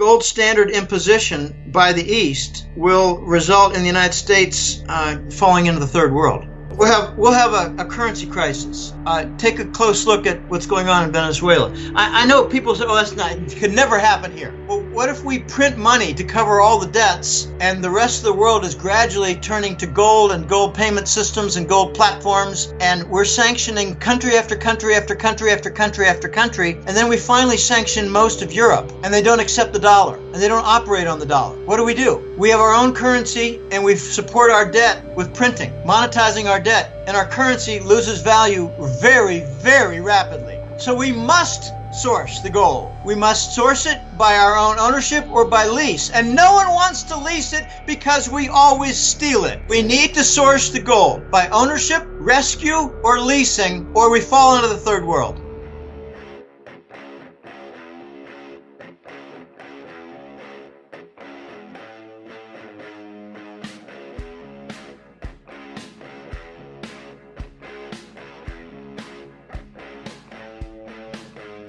gold standard imposition by the East will result in the United States falling into the third world. We'll have a currency crisis. Take a close look at what's going on in Venezuela. I know people say, it could never happen here. Well, what if we print money to cover all the debts and the rest of the world is gradually turning to gold and gold payment systems and gold platforms, and we're sanctioning country after country after country after country after country, and then we finally sanction most of Europe and they don't accept the dollar and they don't operate on the dollar. What do? We have our own currency and we support our debt with printing, monetizing our debt, and our currency loses value very, very rapidly. So we must source the gold. We must source it by our own ownership or by lease. And no one wants to lease it because we always steal it. We need to source the gold by ownership, rescue, or leasing, or we fall into the third world.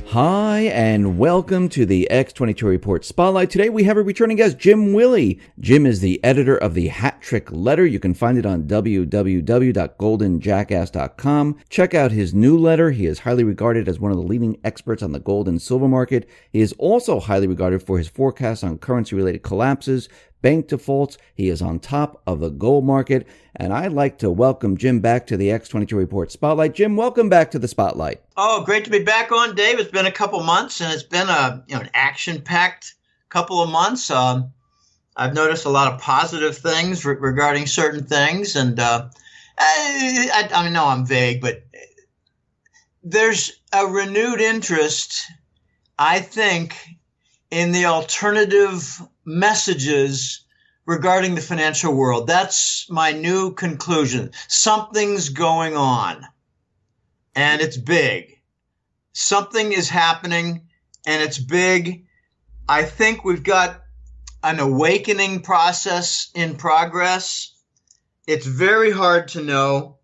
Hi, and welcome to the X22 Report Spotlight. Today we have a returning guest, Jim Willie. Jim is the editor of the Hat Trick Letter. You can find it on www.goldenjackass.com. Check out his new letter. He is highly regarded as one of the leading experts on the gold and silver market. He is also highly regarded for his forecasts on currency-related collapses, bank defaults. He is on top of the gold market. And I'd like to welcome Jim back to the X22 Report Spotlight. Jim, welcome back to the Spotlight. Oh, great to be back on, Dave. It's been a couple months, and it's been an action-packed couple of months. I've noticed a lot of positive things regarding certain things, and I know I'm vague, but there's a renewed interest, I think, in the alternative messages regarding the financial world. That's my new conclusion. Something's going on, and it's big. Something is happening, and it's big. I think we've got an awakening process in progress. It's very hard to know.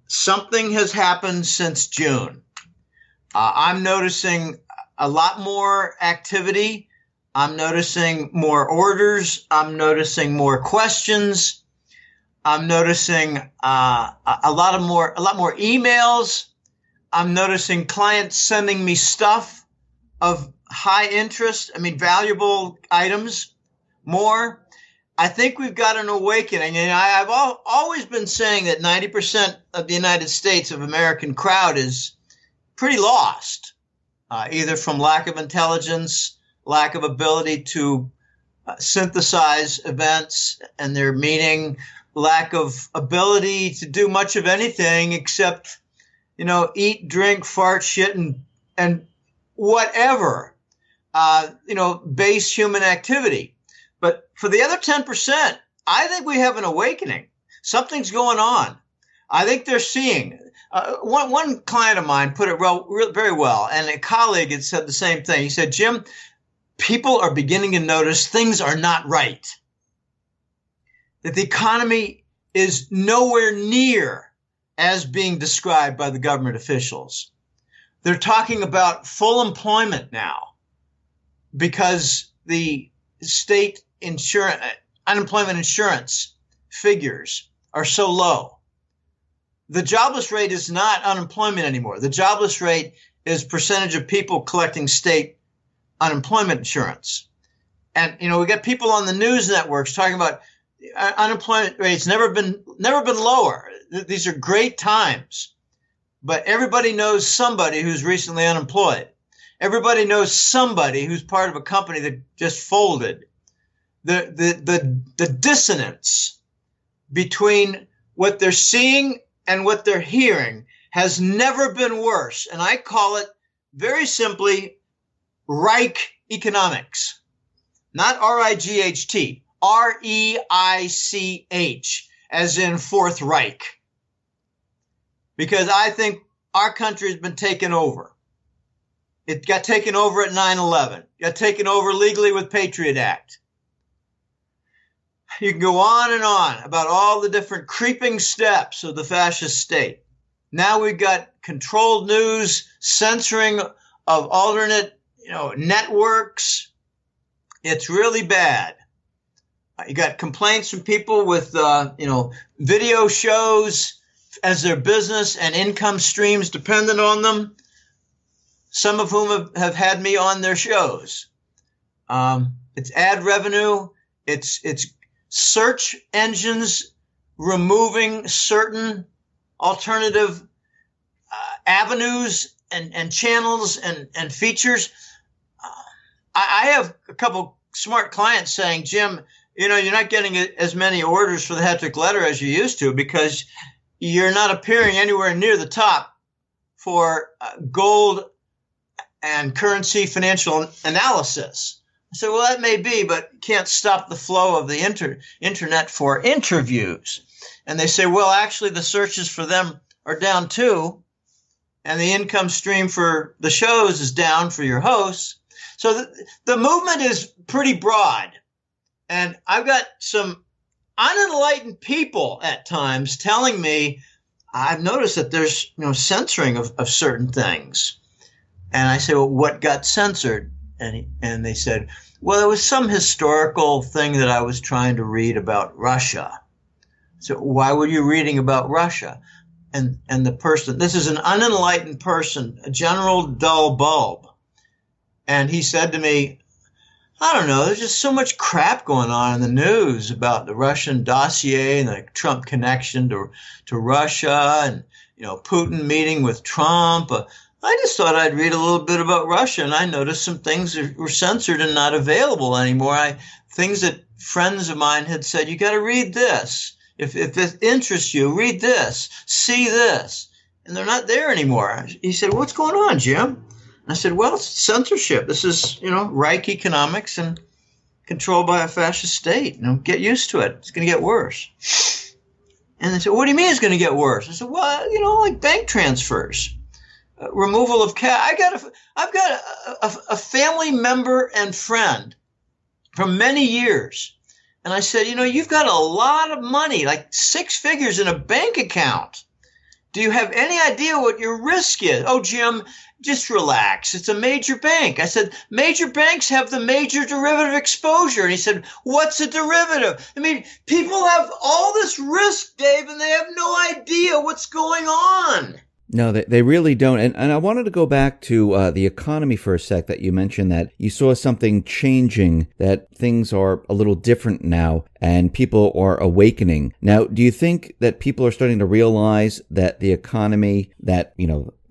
Something has happened since June. I'm noticing a lot more activity. I'm noticing more orders. I'm noticing more questions. I'm noticing a lot more emails. I'm noticing clients sending me stuff of high interest. Valuable items. More. I think we've got an awakening, and I've always been saying that 90% of the United States of American crowd is pretty lost, either from lack of intelligence, lack of ability to synthesize events and their meaning, lack of ability to do much of anything except, eat, drink, fart, shit, and whatever, base human activity. But for the other 10%, I think we have an awakening. Something's going on. I think they're seeing. One client of mine put it very well, and a colleague had said the same thing. He said, Jim, people are beginning to notice things are not right. That the economy is nowhere near as being described by the government officials. They're talking about full employment now because the state unemployment insurance figures are so low. The jobless rate is not unemployment anymore. The jobless rate is percentage of people collecting state unemployment insurance. And, we got people on the news networks talking about unemployment rates never been lower. These are great times. But everybody knows somebody who's recently unemployed. Everybody knows somebody who's part of a company that just folded. The dissonance between what they're seeing and what they're hearing has never been worse. And I call it very simply Reich economics. Not R-I-G-H-T, R-E-I-C-H, as in Fourth Reich. Because I think our country has been taken over. It got taken over at 9/11. Got taken over legally with Patriot Act. You can go on and on about all the different creeping steps of the fascist state. Now we've got controlled news, censoring of alternate, networks, It's really bad. You got complaints from people with, video shows as their business and income streams dependent on them, some of whom have had me on their shows. It's ad revenue. It's search engines removing certain alternative avenues and channels and features. I have a couple smart clients saying, Jim, you're not getting as many orders for the hat-trick letter as you used to because you're not appearing anywhere near the top for gold and currency financial analysis. I said, well, that may be, but can't stop the flow of the internet for interviews. And they say, well, actually, the searches for them are down too. And the income stream for the shows is down for your hosts. So the movement is pretty broad. And I've got some unenlightened people at times telling me, I've noticed that there's censoring of certain things. And I say, well, what got censored? And they said, well, it was some historical thing that I was trying to read about Russia. So why were you reading about Russia? And the person, this is an unenlightened person, a general dull bulb. And he said to me, I don't know, there's just so much crap going on in the news about the Russian dossier and the Trump connection to Russia and, Putin meeting with Trump. I just thought I'd read a little bit about Russia, and I noticed some things that were censored and not available anymore. Things that friends of mine had said, you got to read this. If it interests you, read this, see this. And they're not there anymore. He said, what's going on, Jim? I said, well, it's censorship. This is, Reich economics and controlled by a fascist state. Get used to it. It's going to get worse. And they said, what do you mean it's going to get worse? I said, well, like bank transfers, removal of cash. I've got a family member and friend from many years. And I said, you've got a lot of money, like 6 figures in a bank account. Do you have any idea what your risk is? Oh, Jim, just relax. It's a major bank. I said, major banks have the major derivative exposure. And he said, what's a derivative? I mean, people have all this risk, Dave, and they have no idea what's going on. No, they really don't. And I wanted to go back to the economy for a sec, that you mentioned that you saw something changing, that things are a little different now and people are awakening. Now, do you think that people are starting to realize that the economy that,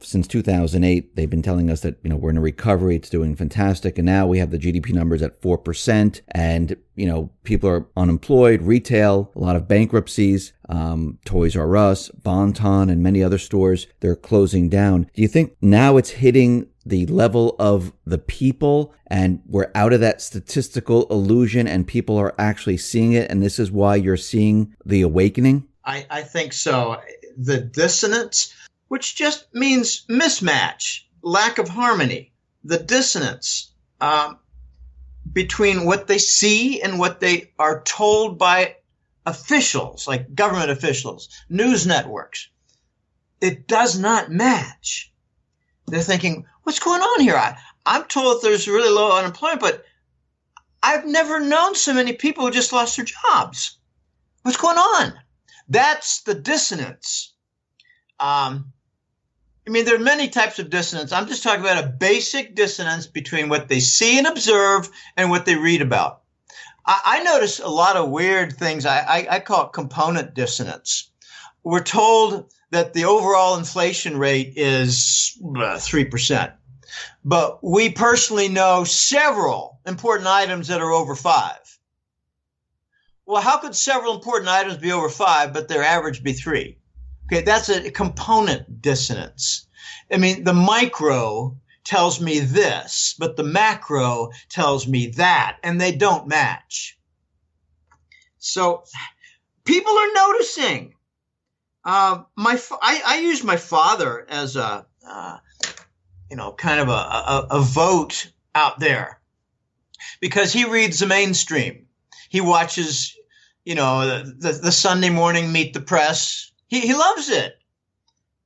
since 2008, they've been telling us that, we're in a recovery, it's doing fantastic. And now we have the GDP numbers at 4% and, people are unemployed, retail, a lot of bankruptcies, Toys R Us, Bon-Ton, and many other stores, they're closing down. Do you think now it's hitting the level of the people and we're out of that statistical illusion and people are actually seeing it? And this is why you're seeing the awakening? I think so. The dissonance, which just means mismatch, lack of harmony, the dissonance between what they see and what they are told by officials, like government officials, news networks. It does not match. They're thinking, what's going on here? I'm told there's really low unemployment, but I've never known so many people who just lost their jobs. What's going on? That's the dissonance. There are many types of dissonance. I'm just talking about a basic dissonance between what they see and observe and what they read about. I notice a lot of weird things. I call it component dissonance. We're told that the overall inflation rate is 3%. But we personally know several important items that are over 5. Well, how could several important items be over 5, but their average be 3? Okay, that's a component dissonance. The micro tells me this, but the macro tells me that, and they don't match. So people are noticing. I use my father as a kind of a vote out there because he reads the mainstream. He watches, the Sunday morning Meet the Press. He loves it.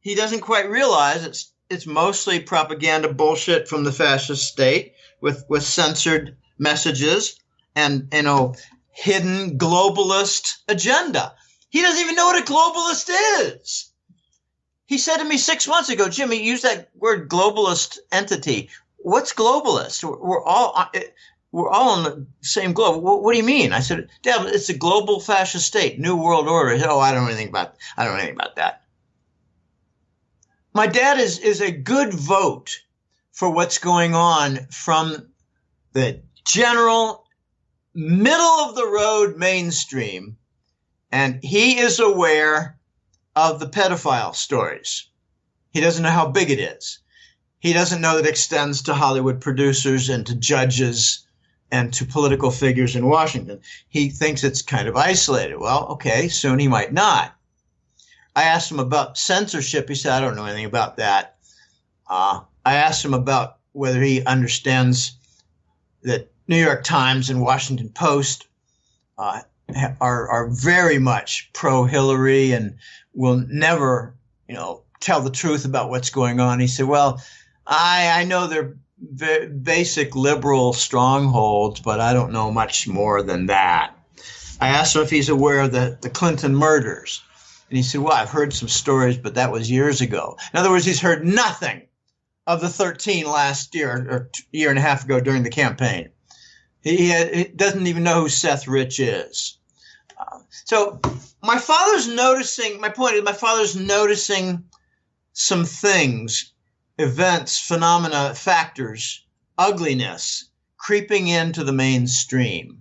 He doesn't quite realize it's mostly propaganda bullshit from the fascist state with censored messages and, hidden globalist agenda. He doesn't even know what a globalist is. He said to me 6 months ago, Jimmy, use that word globalist entity. What's globalist? We're all on the same globe. What do you mean? I said, Dad, it's a global fascist state, new world order. He said, I don't know anything about that. My dad is a good vote for what's going on from the general middle of the road mainstream, and he is aware of the pedophile stories. He doesn't know how big it is. He doesn't know that it extends to Hollywood producers and to judges and to political figures in Washington. He thinks it's kind of isolated. Well, okay, soon he might not. I asked him about censorship. He said, I don't know anything about that. I asked him about whether he understands that New York Times and Washington Post are very much pro-Hillary and will never, tell the truth about what's going on. He said, well, I know they're basic liberal strongholds, but I don't know much more than that. I asked him if he's aware of the Clinton murders. And he said, well, I've heard some stories, but that was years ago. In other words, he's heard nothing of the 13 last year or year and a half ago during the campaign. He doesn't even know who Seth Rich is. So my father's noticing some things, events, phenomena, factors, ugliness creeping into the mainstream.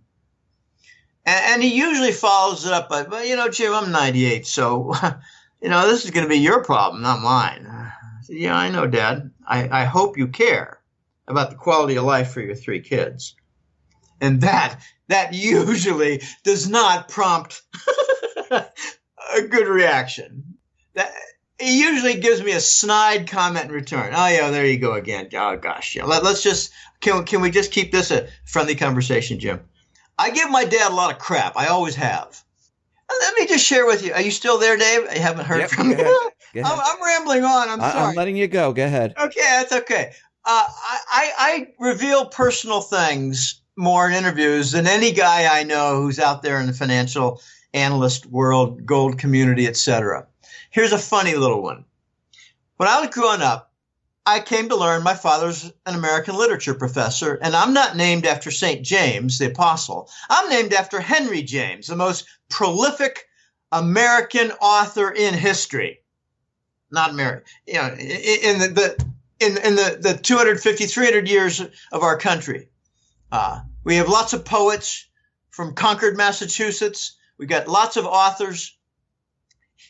And he usually follows it up by, Jim, I'm 98, so, this is going to be your problem, not mine. I said, yeah, I know, Dad. I hope you care about the quality of life for your 3 kids. And that usually does not prompt a good reaction. He usually gives me a snide comment in return. Oh, yeah, there you go again. Oh, gosh. Yeah. Let's just, can we just keep this a friendly conversation, Jim? I give my dad a lot of crap. I always have. Let me just share with you. Are you still there, Dave? I haven't heard from you. I'm rambling on. I'm sorry. I'm letting you go. Go ahead. Okay, that's okay. I reveal personal things more in interviews than any guy I know who's out there in the financial analyst world, gold community, etc. Here's a funny little one. When I was growing up, I came to learn my father's an American literature professor, and I'm not named after St. James, the apostle. I'm named after Henry James, the most prolific American author in history. Not American, in the 250, 300 years of our country. We have lots of poets from Concord, Massachusetts. We got lots of authors.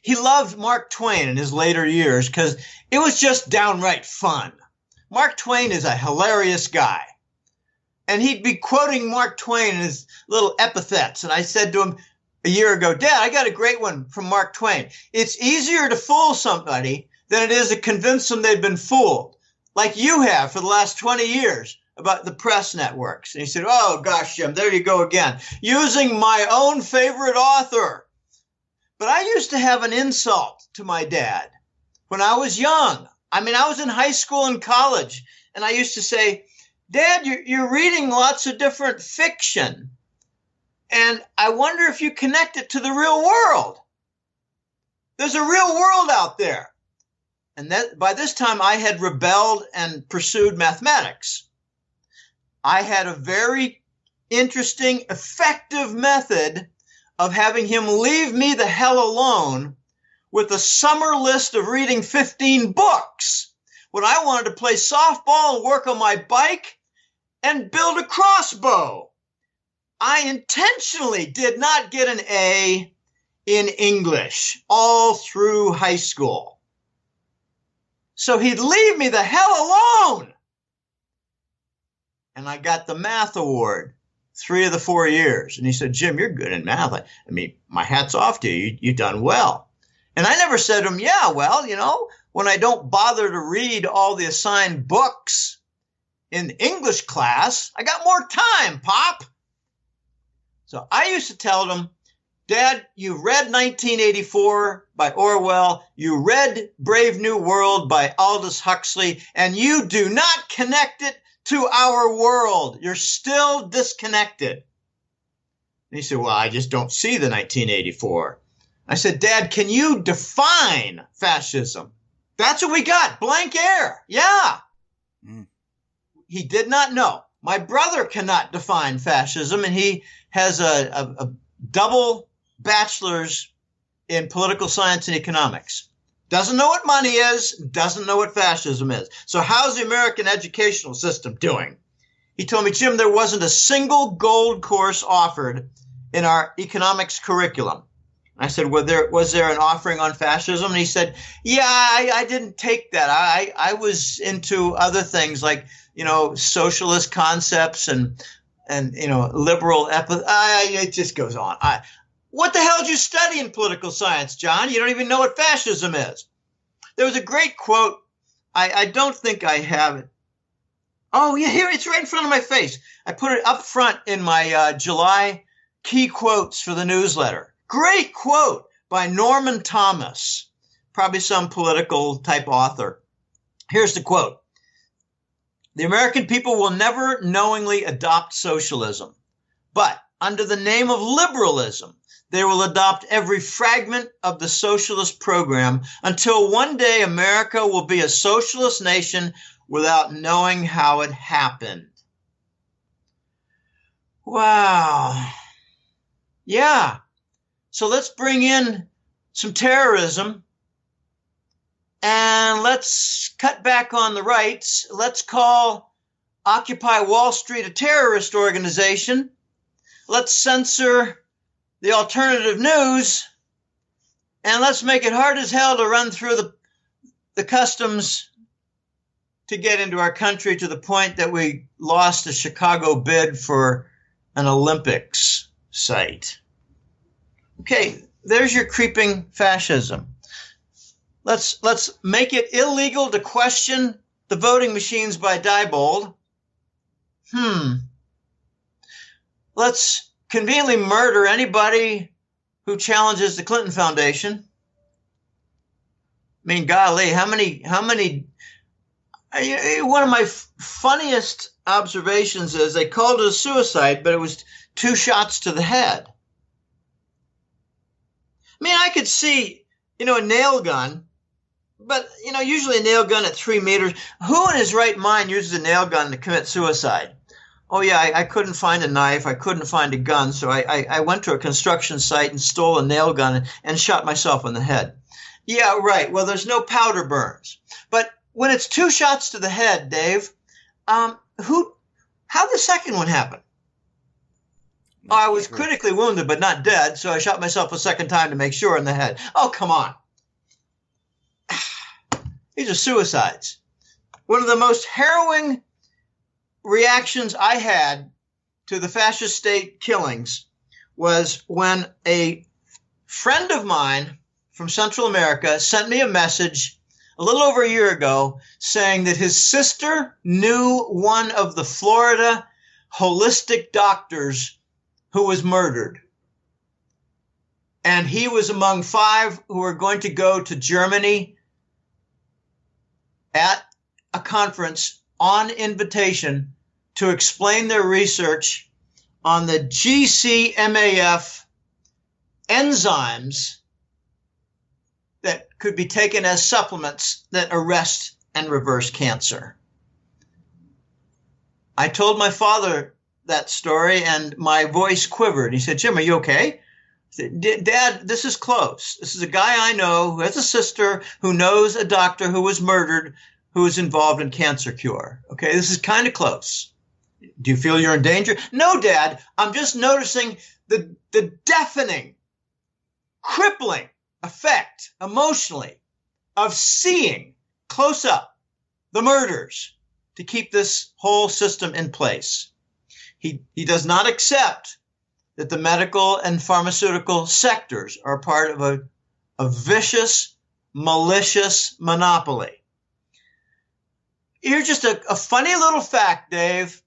He loved Mark Twain in his later years because it was just downright fun. Mark Twain is a hilarious guy. And he'd be quoting Mark Twain in his little epithets. And I said to him a year ago, Dad, I got a great one from Mark Twain. It's easier to fool somebody than it is to convince them they've been fooled, like you have for the last 20 years about the press networks. And he said, oh, gosh, Jim, there you go again, using my own favorite author. But I used to have an insult to my dad when I was young. I was in high school and college, and I used to say, Dad, you're reading lots of different fiction, and I wonder if you connect it to the real world. There's a real world out there. And that by this time, I had rebelled and pursued mathematics. I had a very interesting, effective method of having him leave me the hell alone with a summer list of reading 15 books when I wanted to play softball and work on my bike and build a crossbow. I intentionally did not get an A in English all through high school. So he'd leave me the hell alone. And I got the math award 3 of the 4 years. And he said, Jim, you're good in math. My hat's off to you. You've done well. And I never said to him, yeah, well, when I don't bother to read all the assigned books in English class, I got more time, Pop. So I used to tell him, Dad, you read 1984 by Orwell, you read Brave New World by Aldous Huxley, and you do not connect it to our world. You're still disconnected. And he said, well, I just don't see the 1984. I said, Dad, can you define fascism? That's what we got. Blank air. Yeah. He did not know. My brother cannot define fascism, and he has a double bachelor's in political science and economics. Doesn't know what money is, doesn't know what fascism is. So how's the American educational system doing? He told me, Jim, there wasn't a single gold course offered in our economics curriculum. I said, was there an offering on fascism? And he said, yeah, I didn't take that. I was into other things like, socialist concepts and liberal it just goes on. What the hell did you study in political science, John? You don't even know what fascism is. There was a great quote. I don't think I have it. Oh, yeah, here it's right in front of my face. I put it up front in my July key quotes for the newsletter. Great quote by Norman Thomas, probably some political type author. Here's the quote. The American people will never knowingly adopt socialism, but under the name of liberalism, they will adopt every fragment of the socialist program until one day America will be a socialist nation without knowing how it happened. Wow. Yeah. So let's bring in some terrorism and let's cut back on the rights. Let's call Occupy Wall Street a terrorist organization. Let's censor the alternative news, and let's make it hard as hell to run through the customs to get into our country to the point that we lost a Chicago bid for an Olympics site. Okay, there's your creeping fascism. Let's make it illegal to question the voting machines by Diebold. Let's conveniently murder anybody who challenges the Clinton Foundation. I mean, golly, how many, one of my funniest observations is they called it a suicide, but it was 2 shots to the head. I mean, I could see, a nail gun, but, usually a nail gun at 3 meters. Who in his right mind uses a nail gun to commit suicide? Oh, yeah, I couldn't find a knife. I couldn't find a gun. So I went to a construction site and stole a nail gun and shot myself in the head. Yeah, right. Well, there's no powder burns. But when it's 2 shots to the head, Dave, how the second one happen? Oh, I was critically wounded, but not dead. So I shot myself a second time to make sure in the head. Oh, come on. These are suicides. One of the most harrowing reactions I had to the fascist state killings was when a friend of mine from Central America sent me a message a little over a year ago saying that his sister knew one of the Florida holistic doctors who was murdered. And he was among 5 who were going to go to Germany at a conference on invitation to explain their research on the GCMAF enzymes that could be taken as supplements that arrest and reverse cancer. I told my father that story and my voice quivered. He said, Jim, are you okay? I said, Dad, this is close. This is a guy I know who has a sister who knows a doctor who was murdered who is involved in cancer cure. Okay, this is kind of close. Do you feel you're in danger? No, Dad, I'm just noticing the deafening, crippling effect emotionally of seeing close up the murders to keep this whole system in place. He does not accept that the medical and pharmaceutical sectors are part of a vicious, malicious monopoly. Here's just a funny little fact, Dave.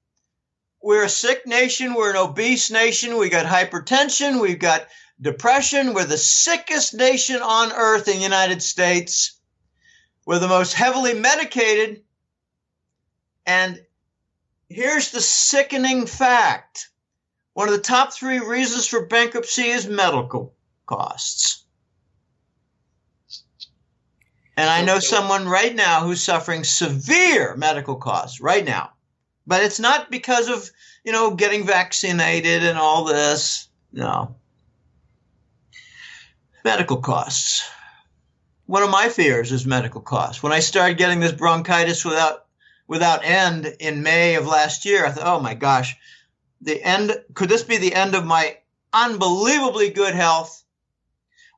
We're a sick nation. We're an obese nation. We got hypertension. We've got depression. We're the sickest nation on earth in the United States. We're the most heavily medicated. And here's the sickening fact. One of the top 3 reasons for bankruptcy is medical costs. And I know someone right now who's suffering severe medical costs right now. But it's not because of, getting vaccinated and all this. No. Medical costs. One of my fears is medical costs. When I started getting this bronchitis without end in May of last year, I thought, oh my gosh, could this be the end of my unbelievably good health?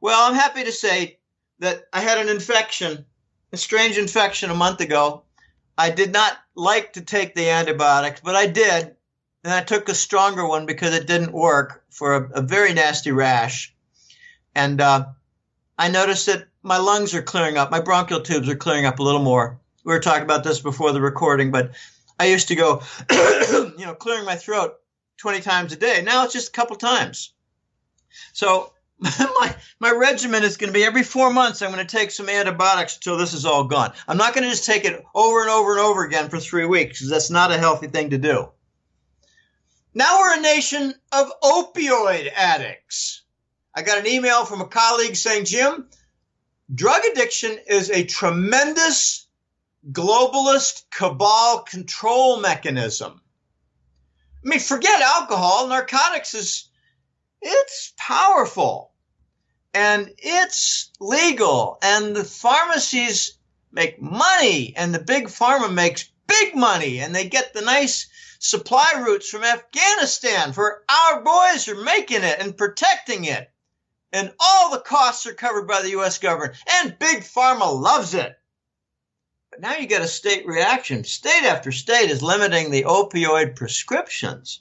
Well, I'm happy to say that I had an infection, a strange infection a month ago. I did not like to take the antibiotics, but I did. And I took a stronger one because it didn't work for a very nasty rash. And I noticed that my lungs are clearing up. My bronchial tubes are clearing up a little more. We were talking about this before the recording, but I used to go, clearing my throat 20 times a day. Now it's just a couple times. So my regimen is going to be every 4 months, I'm going to take some antibiotics until this is all gone. I'm not going to just take it over and over and over again for 3 weeks, because that's not a healthy thing to do. Now we're a nation of opioid addicts. I got an email from a colleague saying, Jim, drug addiction is a tremendous globalist cabal control mechanism. I mean, forget alcohol. Narcotics it's powerful and it's legal, and the pharmacies make money, and the big pharma makes big money, and they get the nice supply routes from Afghanistan for our boys are making it and protecting it. And all the costs are covered by the U.S. government, and big pharma loves it. But now you get a state reaction. State after state is limiting the opioid prescriptions.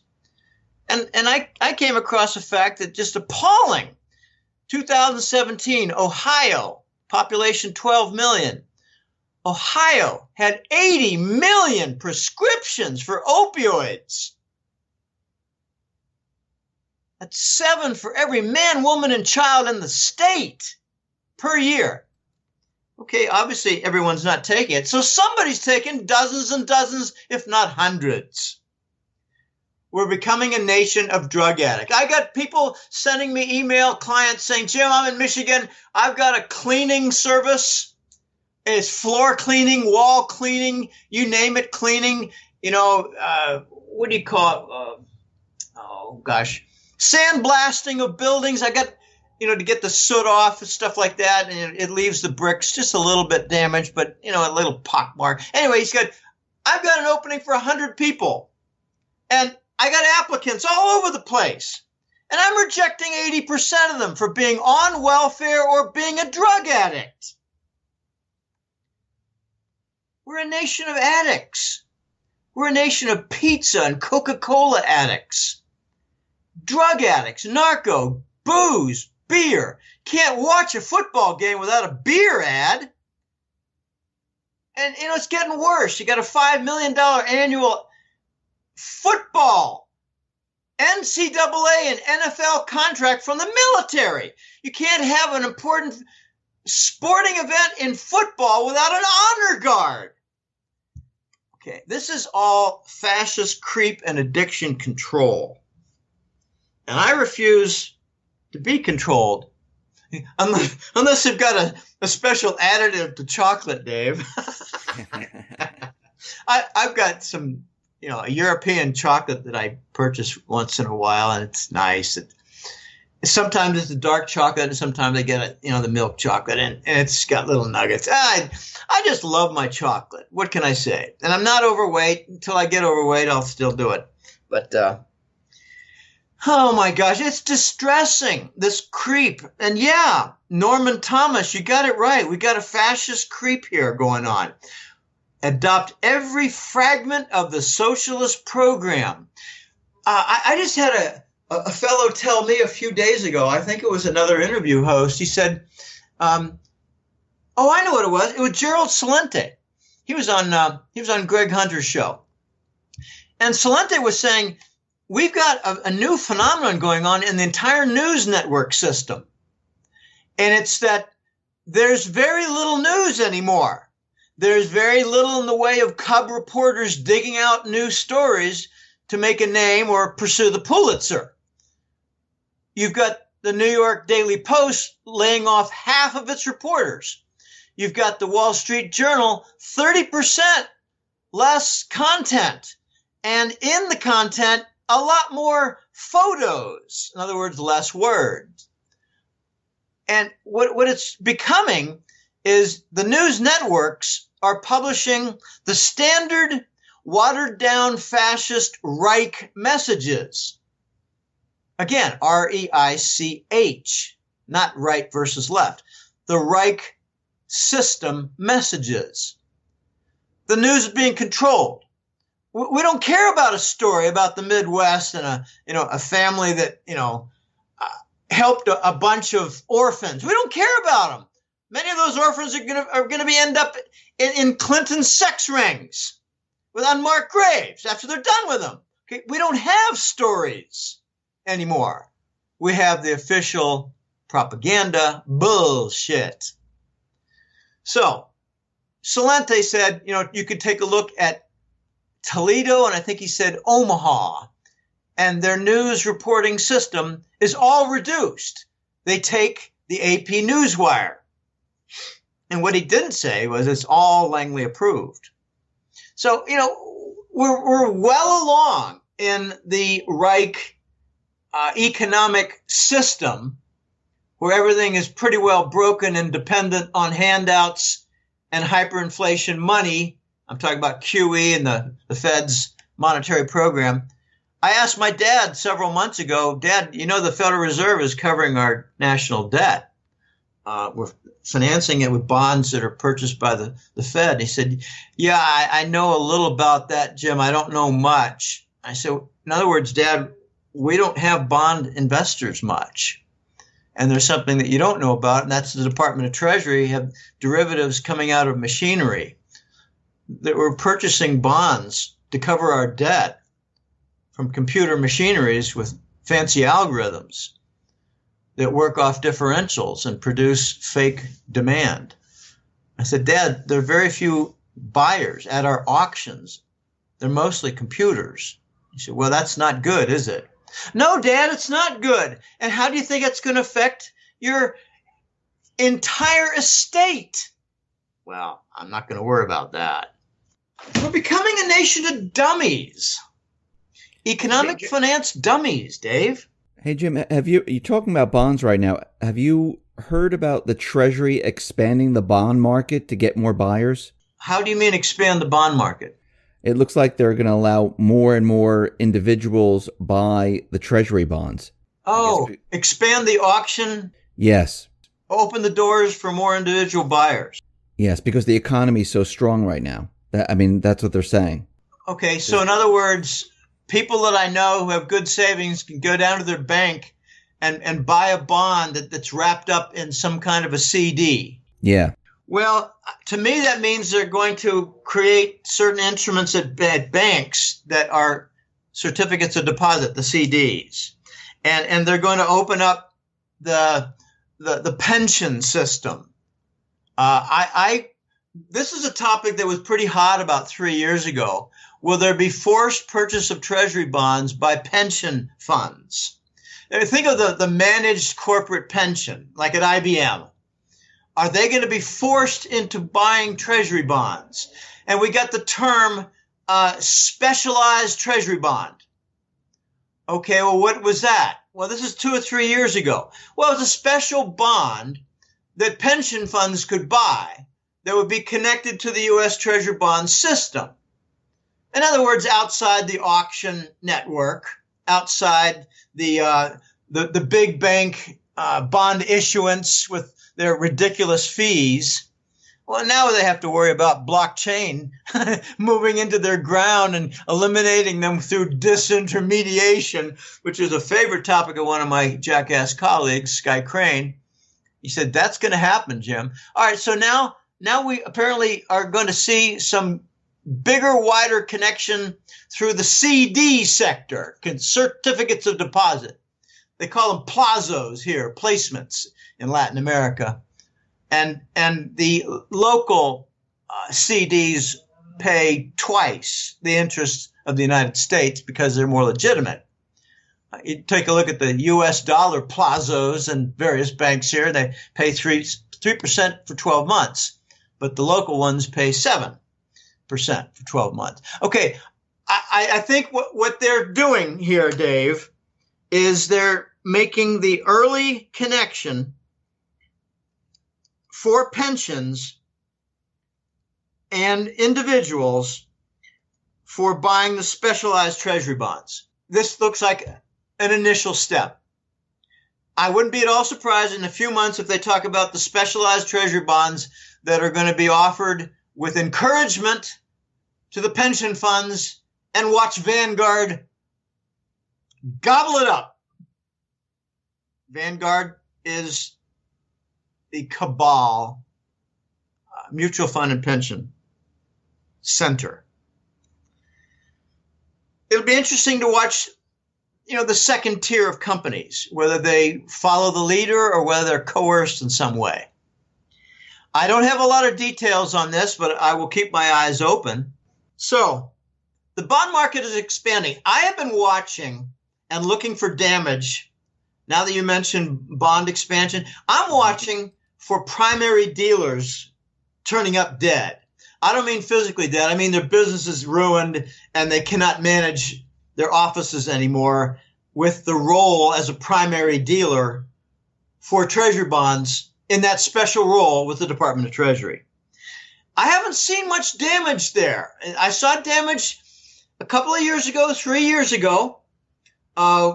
And I came across a fact that just appalling. 2017, Ohio, population 12 million. Ohio had 80 million prescriptions for opioids. That's 7 for every man, woman, and child in the state per year. Okay, obviously everyone's not taking it. So somebody's taking dozens and dozens, if not hundreds. We're becoming a nation of drug addicts. I got people sending me email, clients saying, Jim, I'm in Michigan. I've got a cleaning service. It's floor cleaning, wall cleaning, you name it, cleaning. What do you call it? Sandblasting of buildings. I got, to get the soot off and stuff like that. And it leaves the bricks just a little bit damaged, but, a little pockmark. Anyway, I've got an opening for 100 people. And I got applicants all over the place. And I'm rejecting 80% of them for being on welfare or being a drug addict. We're a nation of addicts. We're a nation of pizza and Coca-Cola addicts. Drug addicts, narco, booze, beer. Can't watch a football game without a beer ad. And, it's getting worse. You got a $5 million annual football, NCAA and NFL contract from the military. You can't have an important sporting event in football without an honor guard. Okay, this is all fascist creep and addiction control. And I refuse to be controlled unless you've got a special additive to chocolate, Dave. I've got some, a European chocolate that I purchase once in a while, and it's nice. Sometimes it's the dark chocolate, and sometimes I get the milk chocolate, and it's got little nuggets. I just love my chocolate. What can I say? And I'm not overweight. Until I get overweight, I'll still do it. But oh my gosh, it's distressing, this creep. And yeah, Norman Thomas, you got it right. We got a fascist creep here going on. Adopt every fragment of the socialist program. I just had a fellow tell me a few days ago, I think it was another interview host, he said, I know what it was. It was Gerald Celente. He was on Greg Hunter's show. And Celente was saying, we've got a new phenomenon going on in the entire news network system. And it's that there's very little news anymore. There's very little in the way of cub reporters digging out new stories to make a name or pursue the Pulitzer. You've got the New York Daily Post laying off half of its reporters. You've got the Wall Street Journal, 30% less content. And in the content, a lot more photos. In other words, less words. And what it's becoming is the news networks are publishing the standard watered-down fascist Reich messages. Again, R-E-I-C-H, not right versus left. The Reich system messages. The news is being controlled. We don't care about a story about the Midwest and a family that helped a bunch of orphans. We don't care about them. Many of those orphans are gonna end up in Clinton sex rings with unmarked graves after they're done with them. Okay? We don't have stories anymore. We have the official propaganda bullshit. So Salente said, you could take a look at Toledo, and I think he said Omaha, and their news reporting system is all reduced. They take the AP Newswire. And what he didn't say was it's all Langley approved. So, we're well along in the Reich economic system where everything is pretty well broken and dependent on handouts and hyperinflation money. I'm talking about QE and the Fed's monetary program. I asked my dad several months ago, Dad, the Federal Reserve is covering our national debt. We're financing it with bonds that are purchased by the Fed. He said, yeah, I know a little about that, Jim. I don't know much. I said, in other words, Dad, we don't have bond investors much. And there's something that you don't know about, and that's the Department of Treasury have derivatives coming out of machinery that we're purchasing bonds to cover our debt from computer machineries with fancy algorithms that work off differentials and produce fake demand. I said, Dad, there are very few buyers at our auctions. They're mostly computers. He said, well, that's not good, is it? No, Dad, it's not good. And how do you think it's going to affect your entire estate? Well, I'm not going to worry about that. We're becoming a nation of dummies. Economic finance dummies, Dave. Hey, Jim, you're talking about bonds right now. Have you heard about the Treasury expanding the bond market to get more buyers? How do you mean expand the bond market? It looks like they're going to allow more and more individuals buy the Treasury bonds. Oh, expand the auction? Yes. Open the doors for more individual buyers. Yes, because the economy is so strong right now. That's what they're saying. Okay, so in other words, people that I know who have good savings can go down to their bank and buy a bond that's wrapped up in some kind of a CD. Yeah. Well, to me, that means they're going to create certain instruments at banks that are certificates of deposit, the CDs. And they're going to open up the pension system. This is a topic that was pretty hot about 3 years ago. Will there be forced purchase of Treasury bonds by pension funds? Think of the managed corporate pension, like at IBM. Are they going to be forced into buying Treasury bonds? And we got the term specialized Treasury bond. Okay, well, what was that? Well, this is 2 or 3 years ago. Well, it was a special bond that pension funds could buy that would be connected to the U.S. Treasury bond system. In other words, outside the auction network, outside the big bank bond issuance with their ridiculous fees. Well, now they have to worry about blockchain moving into their ground and eliminating them through disintermediation, which is a favorite topic of one of my Jackass colleagues, Sky Crane. He said, that's going to happen, Jim. All right, so now we apparently are going to see some bigger, wider connection through the CD sector, certificates of deposit. They call them plazos here, placements in Latin America. And the local CDs pay twice the interest of the United States because they're more legitimate. You take a look at the U.S. dollar plazos and various banks here. They pay 3% for 12 months, but the local ones pay 7% for 12 months. Okay, I think what they're doing here, Dave, is they're making the early connection for pensions and individuals for buying the specialized treasury bonds. This looks like an initial step. I wouldn't be at all surprised in a few months if they talk about the specialized treasury bonds that are going to be offered with encouragement to the pension funds, and watch Vanguard gobble it up. Vanguard is the cabal mutual fund and pension center. It'll be interesting to watch, the second tier of companies, whether they follow the leader or whether they're coerced in some way. I don't have a lot of details on this, but I will keep my eyes open. So, the bond market is expanding. I have been watching and looking for damage. Now that you mentioned bond expansion, I'm watching for primary dealers turning up dead. I don't mean physically dead. I mean their business is ruined and they cannot manage their offices anymore with the role as a primary dealer for treasury bonds in that special role with the Department of Treasury. I haven't seen much damage there. I saw damage a couple of years ago, 3 years ago.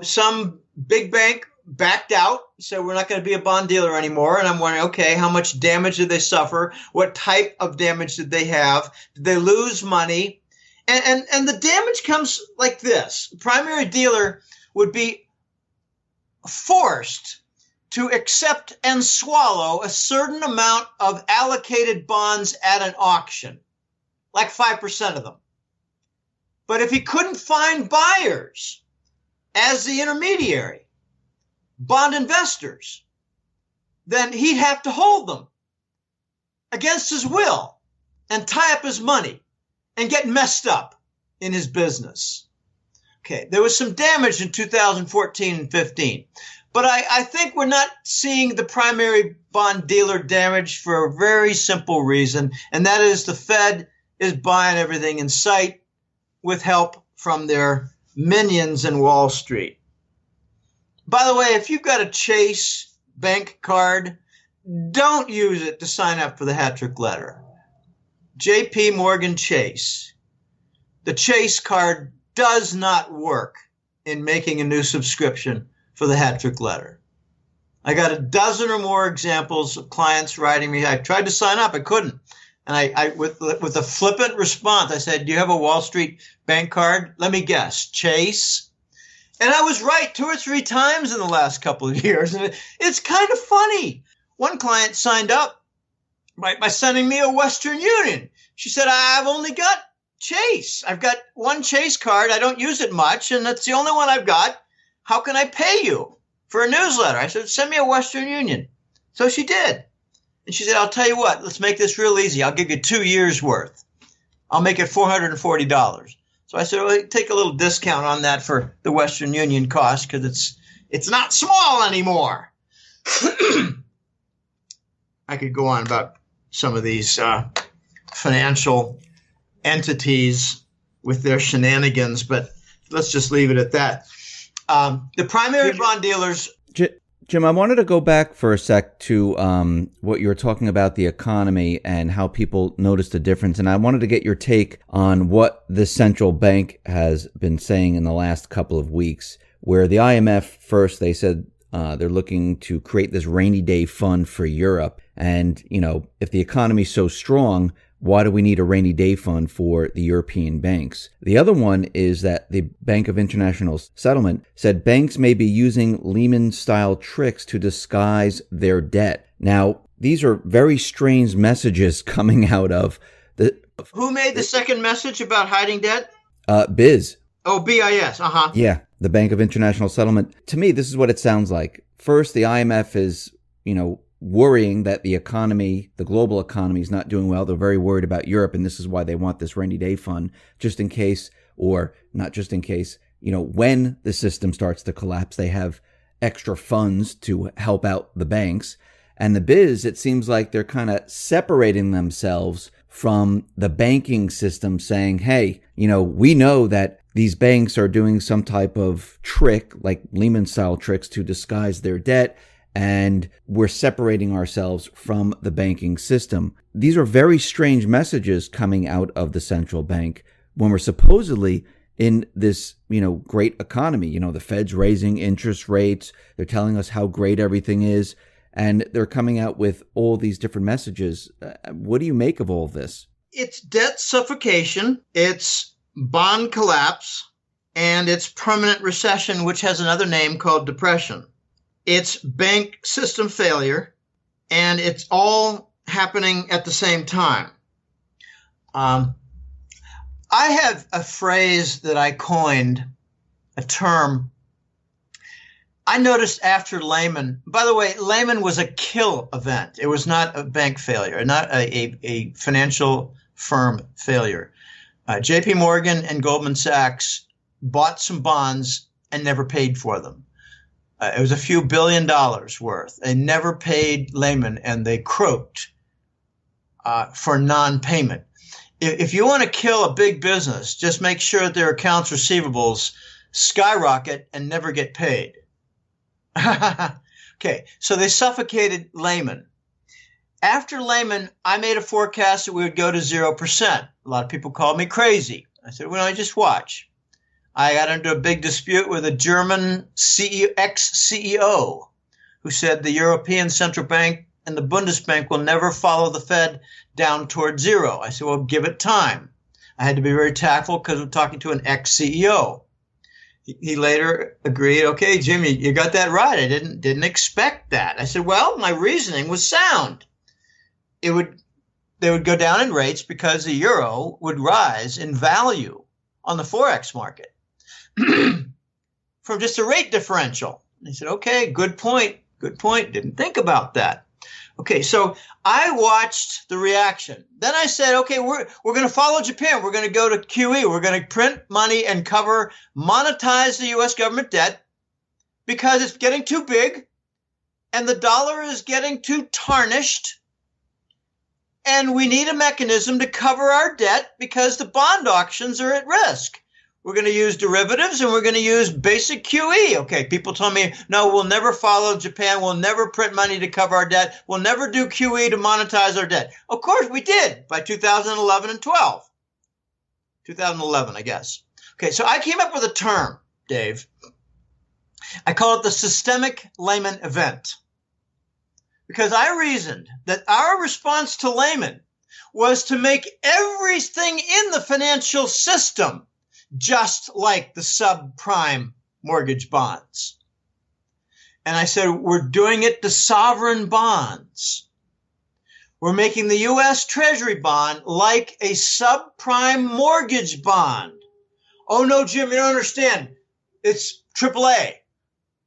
Some big bank backed out, said we're not going to be a bond dealer anymore. And I'm wondering, okay, how much damage did they suffer? What type of damage did they have? Did they lose money? And the damage comes like this. The primary dealer would be forced to accept and swallow a certain amount of allocated bonds at an auction, like 5% of them. But if he couldn't find buyers as the intermediary, bond investors, then he'd have to hold them against his will and tie up his money and get messed up in his business. Okay, there was some damage in 2014 and 15. But I think we're not seeing the primary bond dealer damage for a very simple reason, and that is the Fed is buying everything in sight with help from their minions in Wall Street. By the way, if you've got a Chase bank card, don't use it to sign up for the hat trick letter. JP Morgan Chase. The Chase card does not work in making a new subscription for the hat trick letter. I got a dozen or more examples of clients writing me. I tried to sign up, I couldn't. And I with a flippant response, I said, do you have a Wall Street bank card? Let me guess, Chase? And I was right 2 or 3 times in the last couple of years. And it's kind of funny. One client signed up by sending me a Western Union. She said, I've only got Chase. I've got one Chase card. I don't use it much, and that's the only one I've got. How can I pay you for a newsletter? I said, send me a Western Union. So she did. And she said, I'll tell you what, let's make this real easy. I'll give you 2 years worth. I'll make it $440. So I said, well, take a little discount on that for the Western Union cost because it's not small anymore. I could go on about some of these financial entities with their shenanigans, but let's just leave it at that. The primary bond dealers. Jim, I wanted to go back for a sec to what you were talking about, the economy and how people noticed the difference. And I wanted to get your take on what the central bank has been saying in the last couple of weeks, where the IMF first, they said they're looking to create this rainy day fund for Europe. And, if the economy's so strong, why do we need a rainy day fund for the European banks? The other one is that the Bank of International Settlement said banks may be using Lehman-style tricks to disguise their debt. Now, these are very strange messages coming out of the... Who made the second message about hiding debt? BIS. Oh, BIS, uh-huh. Yeah, the Bank of International Settlement. To me, this is what it sounds like. First, the IMF is, worrying that the global economy is not doing well. They're very worried about Europe, and this is why they want this rainy day fund, just in case, or not just in case, when the system starts to collapse, they have extra funds to help out the banks. And the biz, it seems like they're kind of separating themselves from the banking system, saying, hey, we know that these banks are doing some type of trick, like Lehman-style tricks, to disguise their debt, and we're separating ourselves from the banking system. These are very strange messages coming out of the central bank when we're supposedly in this, great economy. The Fed's raising interest rates. They're telling us how great everything is. And they're coming out with all these different messages. What do you make of all of this? It's debt suffocation, it's bond collapse, and it's permanent recession, which has another name called depression. It's bank system failure, and it's all happening at the same time. I have a phrase that I coined, a term. I noticed after Lehman, by the way, Lehman was a kill event. It was not a bank failure, not a financial firm failure. JP Morgan and Goldman Sachs bought some bonds and never paid for them. It was a few $1 billion worth. They never paid Lehman, and they croaked for non-payment. If you want to kill a big business, just make sure that their accounts receivables skyrocket and never get paid. Okay, so they suffocated Lehman. After Lehman, I made a forecast that we would go to 0%. A lot of people called me crazy. I said, well, just watch. I got into a big dispute with a German ex-CEO who said the European Central Bank and the Bundesbank will never follow the Fed down toward zero. I said, well, give it time. I had to be very tactful because I'm talking to an ex-CEO. He later agreed, okay, Jimmy, you got that right. I didn't expect that. I said, well, my reasoning was sound. They would go down in rates because the euro would rise in value on the Forex market from just a rate differential. And he said, okay, good point. Didn't think about that. Okay, so I watched the reaction. Then I said, okay, we're going to follow Japan. We're going to go to QE. We're going to print money and monetize the U.S. government debt because it's getting too big and the dollar is getting too tarnished. And we need a mechanism to cover our debt because the bond auctions are at risk. We're going to use derivatives and we're going to use basic QE. Okay, people told me, no, we'll never follow Japan. We'll never print money to cover our debt. We'll never do QE to monetize our debt. Of course, we did by 2011 and 12. 2011, I guess. Okay, so I came up with a term, Dave. I call it the systemic Lehman event. Because I reasoned that our response to Lehman was to make everything in the financial system just like the subprime mortgage bonds. And I said, we're doing it to sovereign bonds. We're making the U.S. Treasury bond like a subprime mortgage bond. Oh, no, Jim, you don't understand. It's AAA.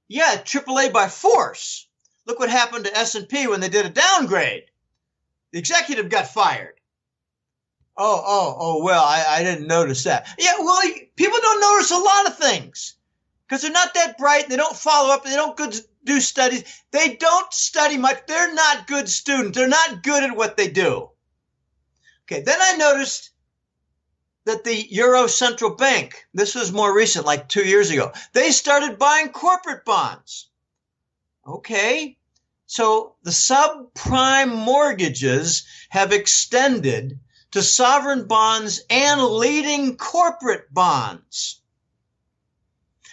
Yeah, AAA by force. Look what happened to S&P when they did a downgrade. The executive got fired. Well, I didn't notice that. Yeah, well, people don't notice a lot of things because they're not that bright. They don't follow up. They don't do studies. They don't study much. They're not good students. They're not good at what they do. Okay, then I noticed that the Euro Central Bank, this was more recent, like 2 years ago, they started buying corporate bonds. Okay, so the subprime mortgages have extended to sovereign bonds and leading corporate bonds.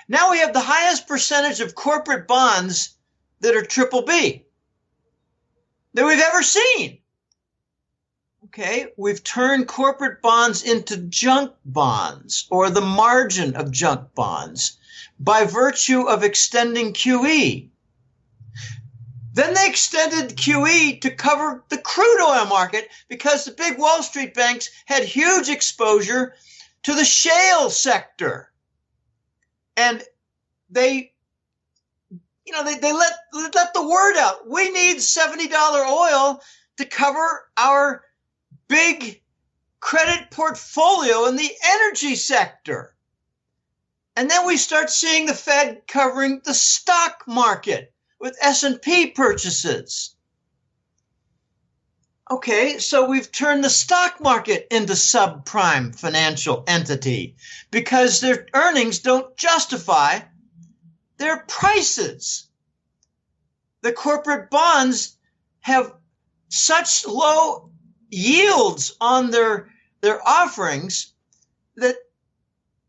Now we have the highest percentage of corporate bonds that are BBB that we've ever seen. Okay, we've turned corporate bonds into junk bonds or the margin of junk bonds by virtue of extending QE. Then they extended QE to cover the crude oil market because the big Wall Street banks had huge exposure to the shale sector. And they they let the word out. We need $70 oil to cover our big credit portfolio in the energy sector. And then we start seeing the Fed covering the stock market with S&P purchases. Okay, so we've turned the stock market into subprime financial entity because their earnings don't justify their prices. The corporate bonds have such low yields on their offerings that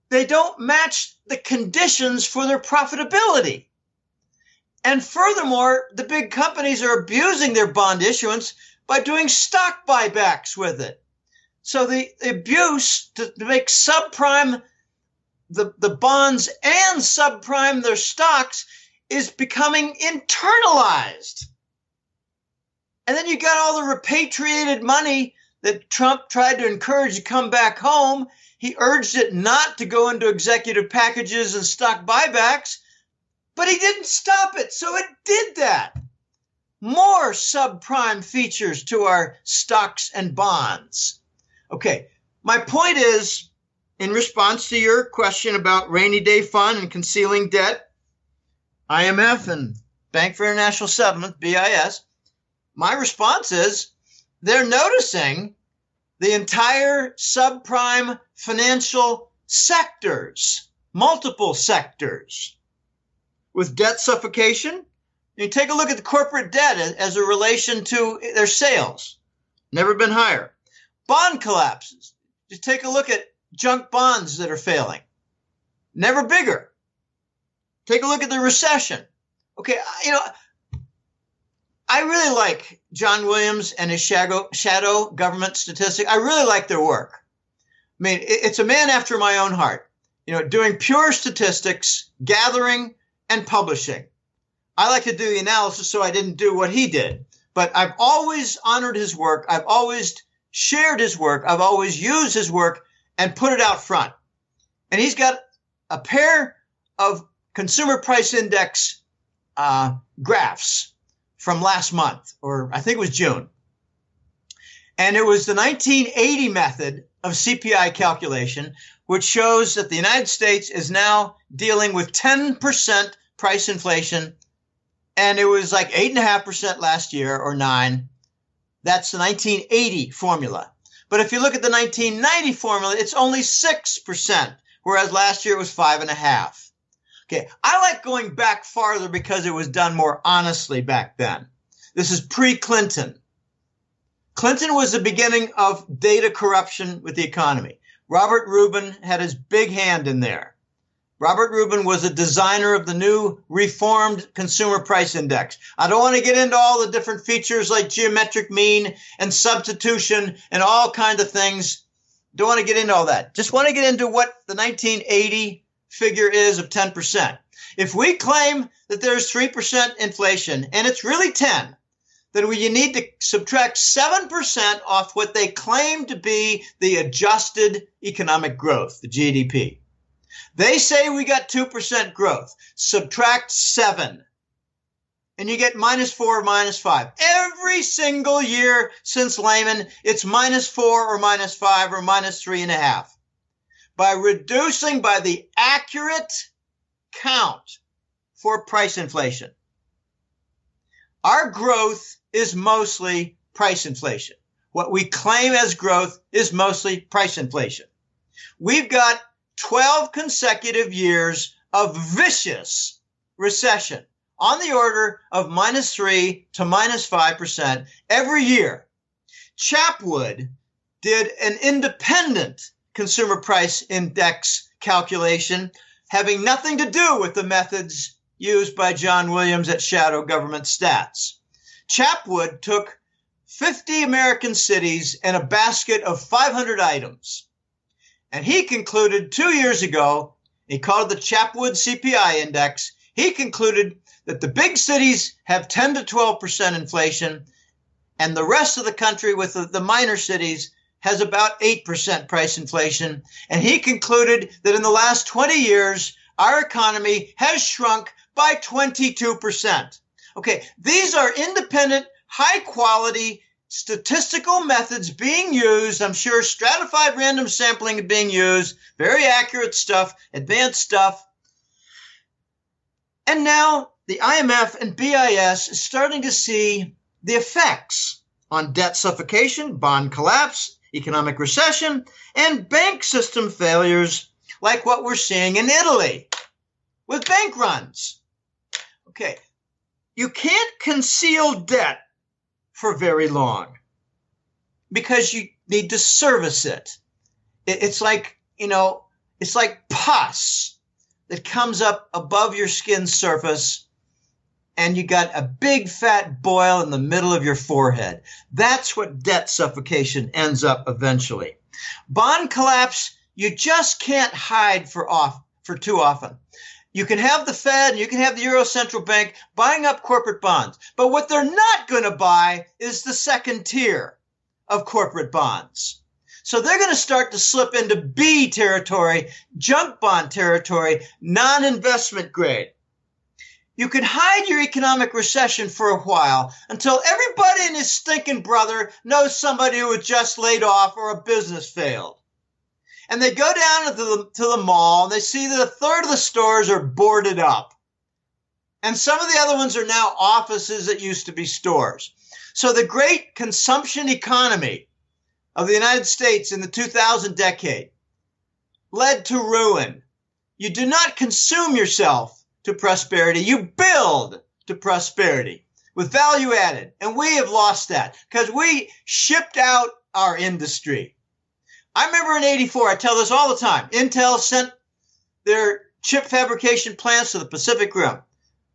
they don't match the conditions for their profitability. And furthermore, the big companies are abusing their bond issuance by doing stock buybacks with it. So the abuse to make subprime the bonds and subprime their stocks is becoming internalized. And then you got all the repatriated money that Trump tried to encourage to come back home. He urged it not to go into executive packages and stock buybacks, but he didn't stop it. So it did that. More subprime features to our stocks and bonds. Okay, my point is, in response to your question about rainy day fund and concealing debt, IMF and Bank for International Settlement, BIS, my response is they're noticing the entire subprime financial sectors, multiple sectors, with debt suffocation. You take a look at the corporate debt as a relation to their sales. Never been higher. Bond collapses. Just take a look at junk bonds that are failing. Never bigger. Take a look at the recession. Okay, I really like John Williams and his shadow government statistics. I really like their work. I mean, it's a man after my own heart, doing pure statistics, gathering and publishing. I like to do the analysis, so I didn't do what he did. But I've always honored his work. I've always shared his work. I've always used his work and put it out front. And he's got a pair of consumer price index graphs from last month, or I think it was June. And it was the 1980 method of CPI calculation, which shows that the United States is now dealing with 10% price inflation. And it was like 8.5% last year, or 9%. That's the 1980 formula. But if you look at the 1990 formula, it's only 6%, whereas last year it was 5.5%. Okay, I like going back farther because it was done more honestly back then. This is pre-Clinton. Clinton was the beginning of data corruption with the economy. Robert Rubin had his big hand in there. Robert Rubin was a designer of the new reformed consumer price index. I don't want to get into all the different features like geometric mean and substitution and all kinds of things. Don't want to get into all that. Just want to get into what the 1980 figure is of 10%. If we claim that there's 3% inflation and it's really 10, then you need to subtract 7% off what they claim to be the adjusted economic growth, the GDP. They say we got 2% growth. Subtract 7. And you get -4 or -5. Every single year since Lehman, it's -4 or -5 or -3.5. By reducing by the accurate count for price inflation. Our growth is mostly price inflation. What we claim as growth is mostly price inflation. We've got 12 consecutive years of vicious recession on the order of -3 to -5% every year. Chapwood did an independent consumer price index calculation having nothing to do with the methods used by John Williams at Shadow Government Stats. Chapwood took 50 American cities and a basket of 500 items. And he concluded 2 years ago, he called it the Chapwood CPI Index. He concluded that the big cities have 10 to 12% inflation, and the rest of the country with the minor cities has about 8% price inflation. And he concluded that in the last 20 years, our economy has shrunk by 22%. Okay, these are independent, high-quality statistical methods being used. I'm sure stratified random sampling is being used, very accurate stuff, advanced stuff. And now the IMF and BIS is starting to see the effects on debt suffocation, bond collapse, economic recession, and bank system failures like what we're seeing in Italy with bank runs. Okay, you can't conceal debt for very long because you need to service it. It's like, it's like pus that comes up above your skin surface and you got a big fat boil in the middle of your forehead. That's what debt suffocation ends up eventually. Bond collapse, you just can't hide for too often. You can have the Fed and you can have the Euro Central Bank buying up corporate bonds. But what they're not going to buy is the second tier of corporate bonds. So they're going to start to slip into B territory, junk bond territory, non-investment grade. You can hide your economic recession for a while until everybody and his stinking brother knows somebody who was just laid off or a business failed. And they go down to the mall and they see that a third of the stores are boarded up. And some of the other ones are now offices that used to be stores. So the great consumption economy of the United States in the 2000 decade led to ruin. You do not consume yourself to prosperity. You build to prosperity with value added. And we have lost that because we shipped out our industry. I remember in 84, I tell this all the time, Intel sent their chip fabrication plants to the Pacific Rim.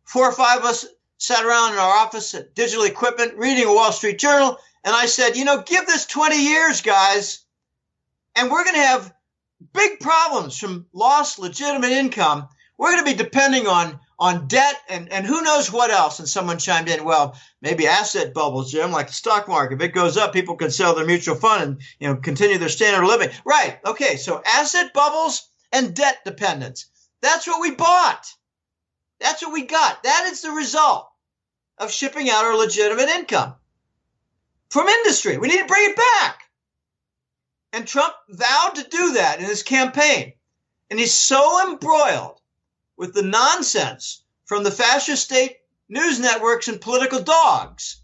4 or 5 of us sat around in our office at Digital Equipment reading a Wall Street Journal, and I said, give this 20 years, guys, and we're going to have big problems from lost legitimate income. We're going to be depending on debt and who knows what else. And someone chimed in, well, maybe asset bubbles, Jim, like the stock market. If it goes up, people can sell their mutual fund and continue their standard of living. Right. Okay. So asset bubbles and debt dependence. That's what we bought. That's what we got. That is the result of shipping out our legitimate income from industry. We need to bring it back. And Trump vowed to do that in his campaign. And he's so embroiled with the nonsense from the fascist state news networks and political dogs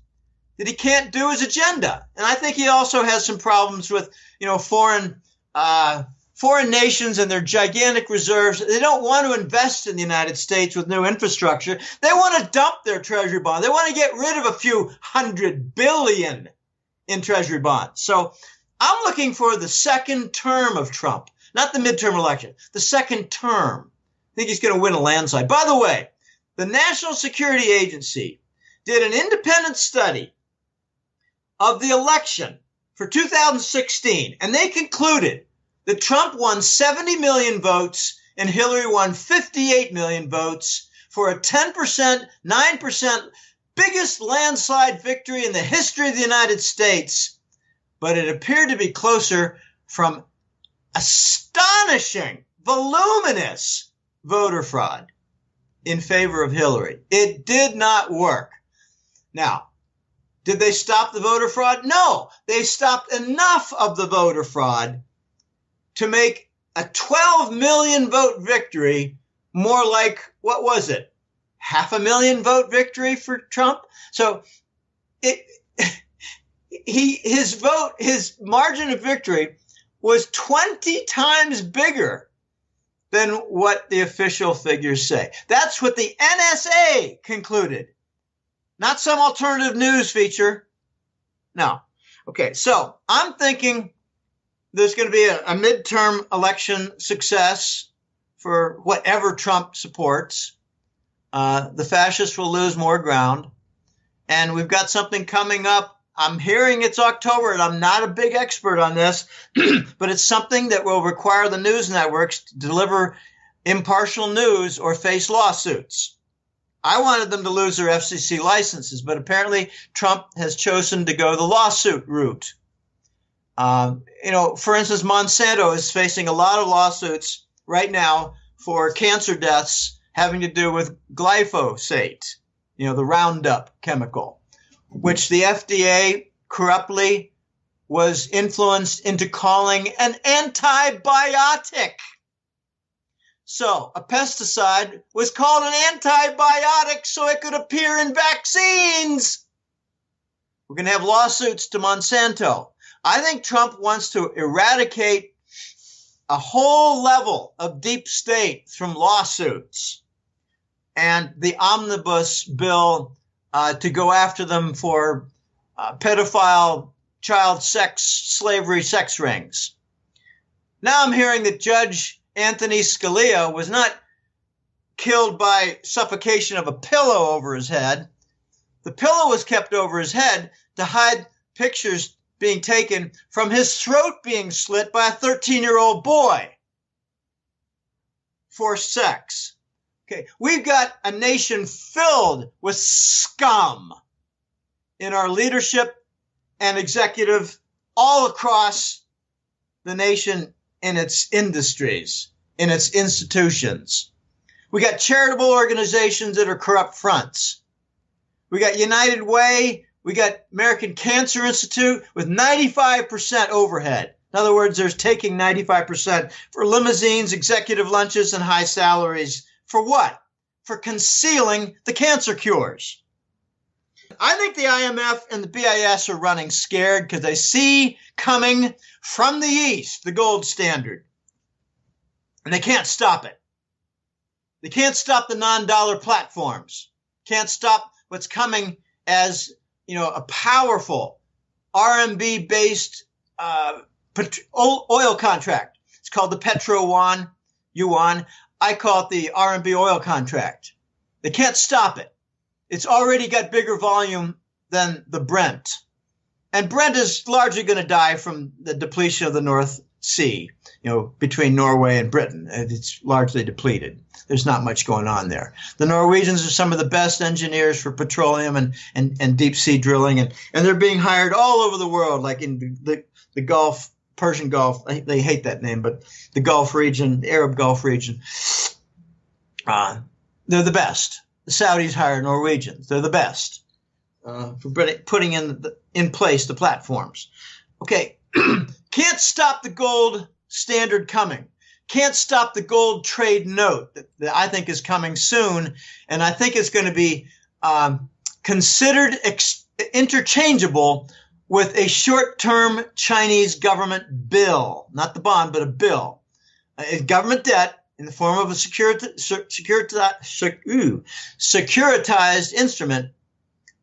that he can't do his agenda. And I think he also has some problems with, foreign nations and their gigantic reserves. They don't want to invest in the United States with new infrastructure. They want to dump their treasury bond. They want to get rid of a few $100 billion in treasury bonds. So I'm looking for the second term of Trump, not the midterm election, the second term. I think he's going to win a landslide. By the way, the National Security Agency did an independent study of the election for 2016, and they concluded that Trump won 70 million votes and Hillary won 58 million votes for a 10%, 9%, biggest landslide victory in the history of the United States. But it appeared to be closer from astonishing, voluminous voter fraud in favor of Hillary. It did not work. Now, did they stop the voter fraud? No, they stopped enough of the voter fraud to make a 12 million vote victory more like, what was it? 500,000 vote victory for Trump? So his margin of victory was 20 times bigger than what the official figures say. That's what the NSA concluded, not some alternative news feature. No. Okay, so I'm thinking there's going to be a midterm election success for whatever Trump supports. The fascists will lose more ground. And we've got something coming up. I'm hearing it's October, and I'm not a big expert on this, but it's something that will require the news networks to deliver impartial news or face lawsuits. I wanted them to lose their FCC licenses, but apparently Trump has chosen to go the lawsuit route. For instance, Monsanto is facing a lot of lawsuits right now for cancer deaths having to do with glyphosate, the Roundup chemical, which the FDA corruptly was influenced into calling an antibiotic. So a pesticide was called an antibiotic so it could appear in vaccines. We're going to have lawsuits to Monsanto. I think Trump wants to eradicate a whole level of deep state from lawsuits and the omnibus bill to go after them for pedophile, child sex, slavery, sex rings. Now I'm hearing that Judge Anthony Scalia was not killed by suffocation of a pillow over his head. The pillow was kept over his head to hide pictures being taken from his throat being slit by a 13-year-old boy. Forced sex. Okay, we've got a nation filled with scum in our leadership and executive all across the nation in its industries, in its institutions. We got charitable organizations that are corrupt fronts. We got United Way. We got American Cancer Institute with 95% overhead. In other words, they're taking 95% for limousines, executive lunches, and high salaries. For what? For concealing the cancer cures. I think the IMF and the BIS are running scared because they see coming from the East the gold standard. And they can't stop it. They can't stop the non-dollar platforms. Can't stop what's coming as a powerful RMB-based oil contract. It's called the Yuan. I call it the RMB oil contract. They can't stop it. It's already got bigger volume than the Brent. And Brent is largely going to die from the depletion of the North Sea, between Norway and Britain. It's largely depleted. There's not much going on there. The Norwegians are some of the best engineers for petroleum and deep sea drilling, and they're being hired all over the world, like in the Gulf, Persian Gulf. They hate that name, but the Gulf region, the Arab Gulf region. They're the best. The Saudis hire Norwegians. They're the best for putting in place the platforms. Okay, can't stop the gold standard coming. Can't stop the gold trade note that I think is coming soon, and I think it's going to be considered interchangeable with a short-term Chinese government bill, not the bond, but a bill, government debt in the form of a securitized instrument,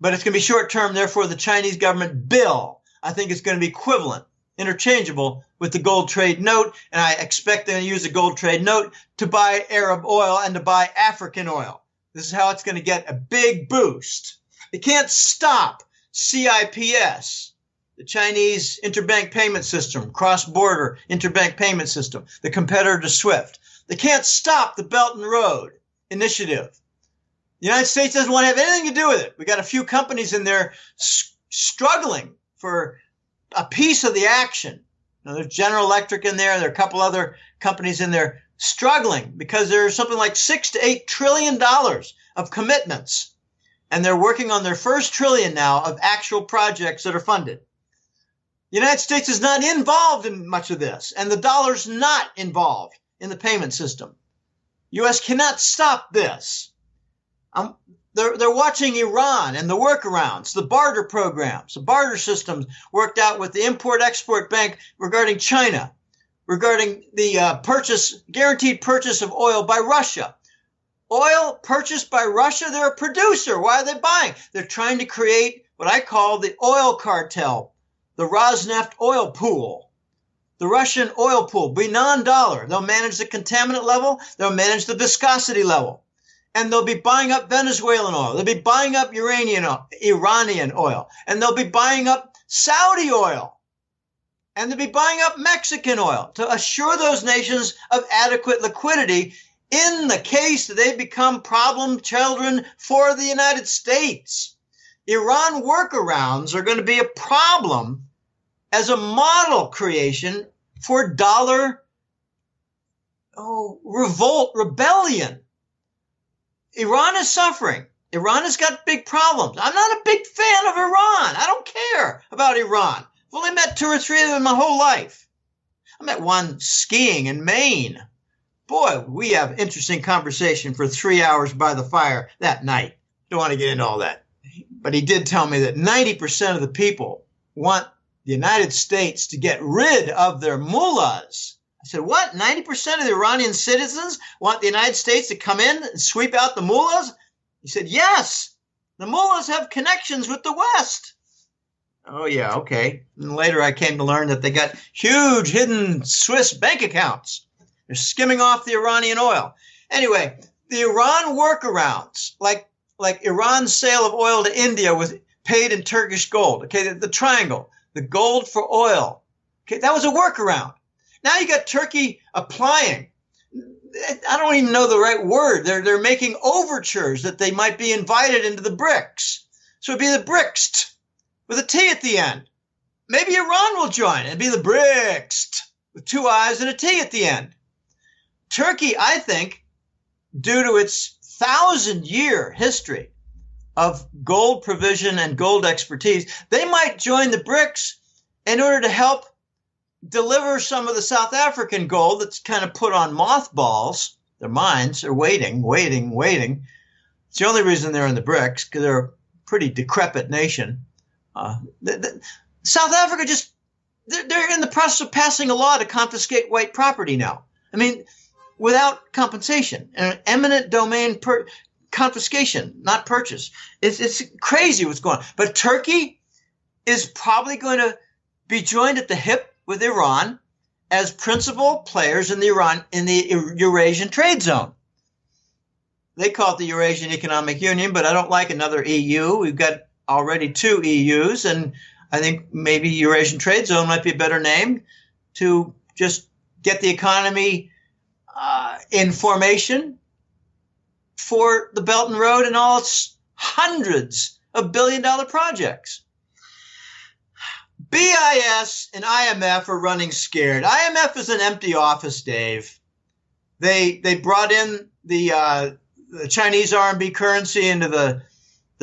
but it's going to be short-term. Therefore, the Chinese government bill, I think, is going to be equivalent, interchangeable with the gold trade note, and I expect they're going to use the gold trade note to buy Arab oil and to buy African oil. This is how it's going to get a big boost. They can't stop CIPS, the Chinese interbank payment system, cross-border interbank payment system, the competitor to SWIFT. They can't stop the Belt and Road Initiative. The United States doesn't want to have anything to do with it. We got a few companies in there struggling for a piece of the action. There's General Electric in there. There are a couple other companies in there struggling because there's something like $6 to $8 trillion of commitments. And they're working on their first trillion now of actual projects that are funded. The United States is not involved in much of this, and the dollar's not involved in the payment system. U.S. cannot stop this. They're watching Iran and the workarounds, the barter programs, the barter systems worked out with the Import-Export Bank regarding China, regarding the guaranteed purchase of oil by Russia. Oil purchased by Russia, they're a producer. Why are they buying? They're trying to create what I call the oil cartel, the Rosneft oil pool. The Russian oil pool, be non-dollar. They'll manage the contaminant level. They'll manage the viscosity level. And they'll be buying up Venezuelan oil. They'll be buying up Iranian oil. And they'll be buying up Saudi oil. And they'll be buying up Mexican oil to assure those nations of adequate liquidity in the case that they become problem children for the United States. Iran workarounds are going to be a problem as a model creation for rebellion. Iran is suffering. Iran has got big problems. I'm not a big fan of Iran. I don't care about Iran. I've only met 2 or 3 of them in my whole life. I met one skiing in Maine. Boy, we have interesting conversation for 3 hours by the fire that night. Don't want to get into all that. But he did tell me that 90% of the people want the United States to get rid of their mullahs. I said, what? 90% of the Iranian citizens want the United States to come in and sweep out the mullahs? He said, yes, the mullahs have connections with the West. Oh, yeah, okay. And later I came to learn that they got huge hidden Swiss bank accounts. They're skimming off the Iranian oil. Anyway, the Iran workarounds, like Iran's sale of oil to India was paid in Turkish gold. Okay, the triangle, the gold for oil. Okay, that was a workaround. Now you got Turkey applying. I don't even know the right word. They're making overtures that they might be invited into the BRICS. So it'd be the BRICS with a T at the end. Maybe Iran will join. It'd be the BRICS with 2 I's and a T at the end. Turkey, I think, due to its 1,000-year history of gold provision and gold expertise, they might join the BRICS in order to help deliver some of the South African gold that's kind of put on mothballs. Their mines are waiting. It's the only reason they're in the BRICS, because they're a pretty decrepit nation. South Africa they're in the process of passing a law to confiscate white property now. I mean, without compensation, an eminent domain confiscation, not purchase. It's crazy what's going on. But Turkey is probably going to be joined at the hip with Iran as principal players in the Eurasian trade zone. They call it the Eurasian Economic Union, but I don't like another EU. We've got already 2 EUs, and I think maybe Eurasian Trade Zone might be a better name to just get the economy in formation for the Belt and Road and all its hundreds of billion-dollar projects. BIS and IMF are running scared. IMF is an empty office, Dave. They brought in the Chinese RMB currency into the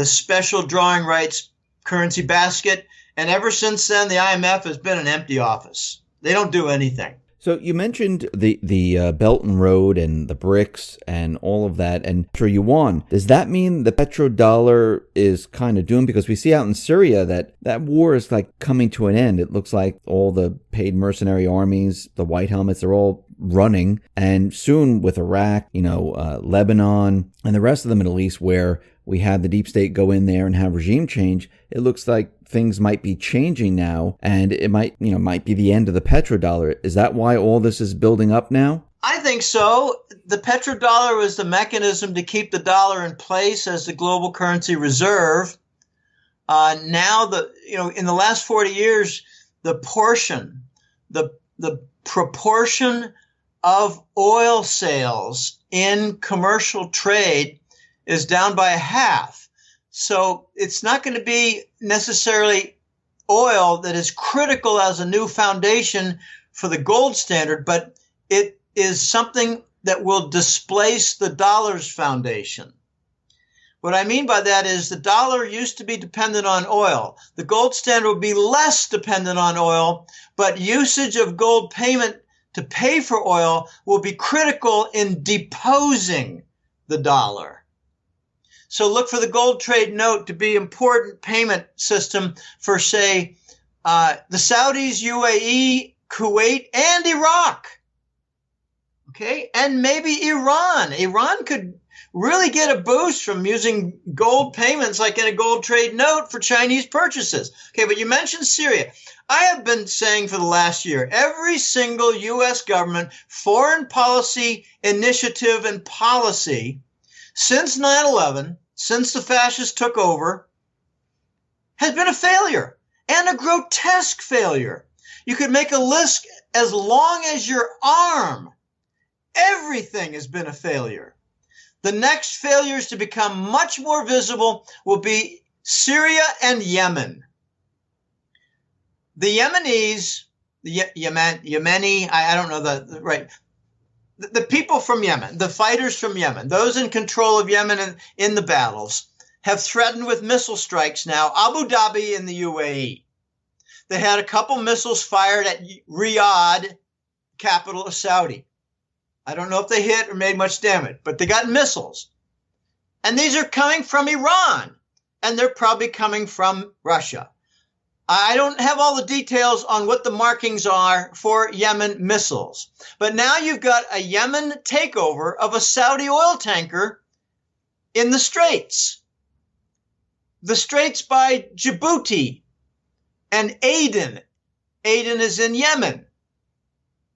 special drawing rights currency basket, and ever since then, the IMF has been an empty office. They don't do anything. So you mentioned the Belt and Road and the BRICS and all of that, and yuan. Does that mean the petrodollar is kind of doomed? Because we see out in Syria that war is like coming to an end. It looks like all the paid mercenary armies, the white helmets, they're all running. And soon with Iraq, Lebanon, and the rest of the Middle East, where we had the deep state go in there and have regime change, it looks like things might be changing now, and it might be the end of the petrodollar. Is that why all this is building up now? I think so. The petrodollar was the mechanism to keep the dollar in place as the global currency reserve. Now, in the last 40 years, the proportion of oil sales in commercial trade is down by a half. So it's not going to be necessarily oil that is critical as a new foundation for the gold standard, but it is something that will displace the dollar's foundation. What I mean by that is the dollar used to be dependent on oil. The gold standard will be less dependent on oil, but usage of gold payment to pay for oil will be critical in deposing the dollar. So look for the gold trade note to be important payment system for, say, the Saudis, UAE, Kuwait, and Iraq. Okay, and maybe Iran. Iran could really get a boost from using gold payments like in a gold trade note for Chinese purchases. Okay, but you mentioned Syria. I have been saying for the last year, every single U.S. government foreign policy initiative and policy since 9/11, since the fascists took over, has been a failure, and a grotesque failure. You could make a list as long as your arm. Everything has been a failure. The next failures to become much more visible will be Syria and Yemen. The Yemenis, Yemeni, I don't know the right. the people from Yemen, the fighters from Yemen, those in control of Yemen in the battles, have threatened with missile strikes now Abu Dhabi and the UAE. They had a couple missiles fired at Riyadh, capital of Saudi. I don't know if they hit or made much damage, but they got missiles. And these are coming from Iran, and they're probably coming from Russia. I don't have all the details on what the markings are for Yemen missiles, but now you've got a Yemen takeover of a Saudi oil tanker in the Straits. The Straits by Djibouti and Aden. Aden is in Yemen.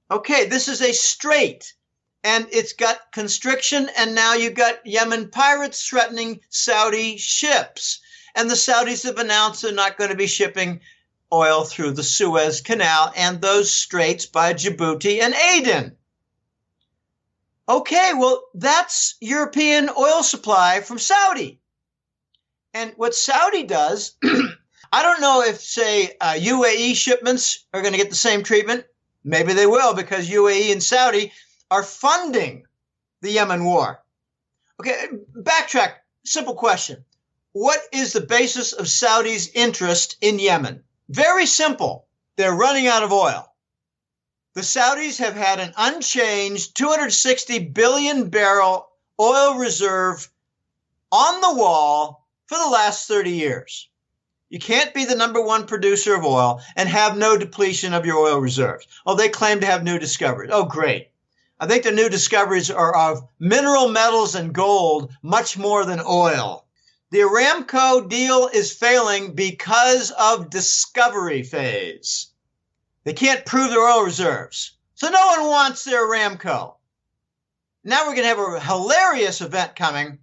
Okay, this is a strait, and it's got constriction, and now you've got Yemen pirates threatening Saudi ships. And the Saudis have announced they're not going to be shipping oil through the Suez Canal and those straits by Djibouti and Aden. Okay, well, that's European oil supply from Saudi. And what Saudi does, I don't know if, say, UAE shipments are going to get the same treatment. Maybe they will, because UAE and Saudi are funding the Yemen war. Okay, backtrack. Simple question. What is the basis of Saudi's interest in Yemen? Very simple. They're running out of oil. The Saudis have had an unchanged 260 billion barrel oil reserve on the wall for the last 30 years. You can't be the number one producer of oil and have no depletion of your oil reserves. Oh, they claim to have new discoveries. Oh, great. I think the new discoveries are of mineral metals and gold, much more than oil. The Aramco deal is failing because of discovery phase. They can't prove their oil reserves. So no one wants their Aramco. Now we're going to have a hilarious event coming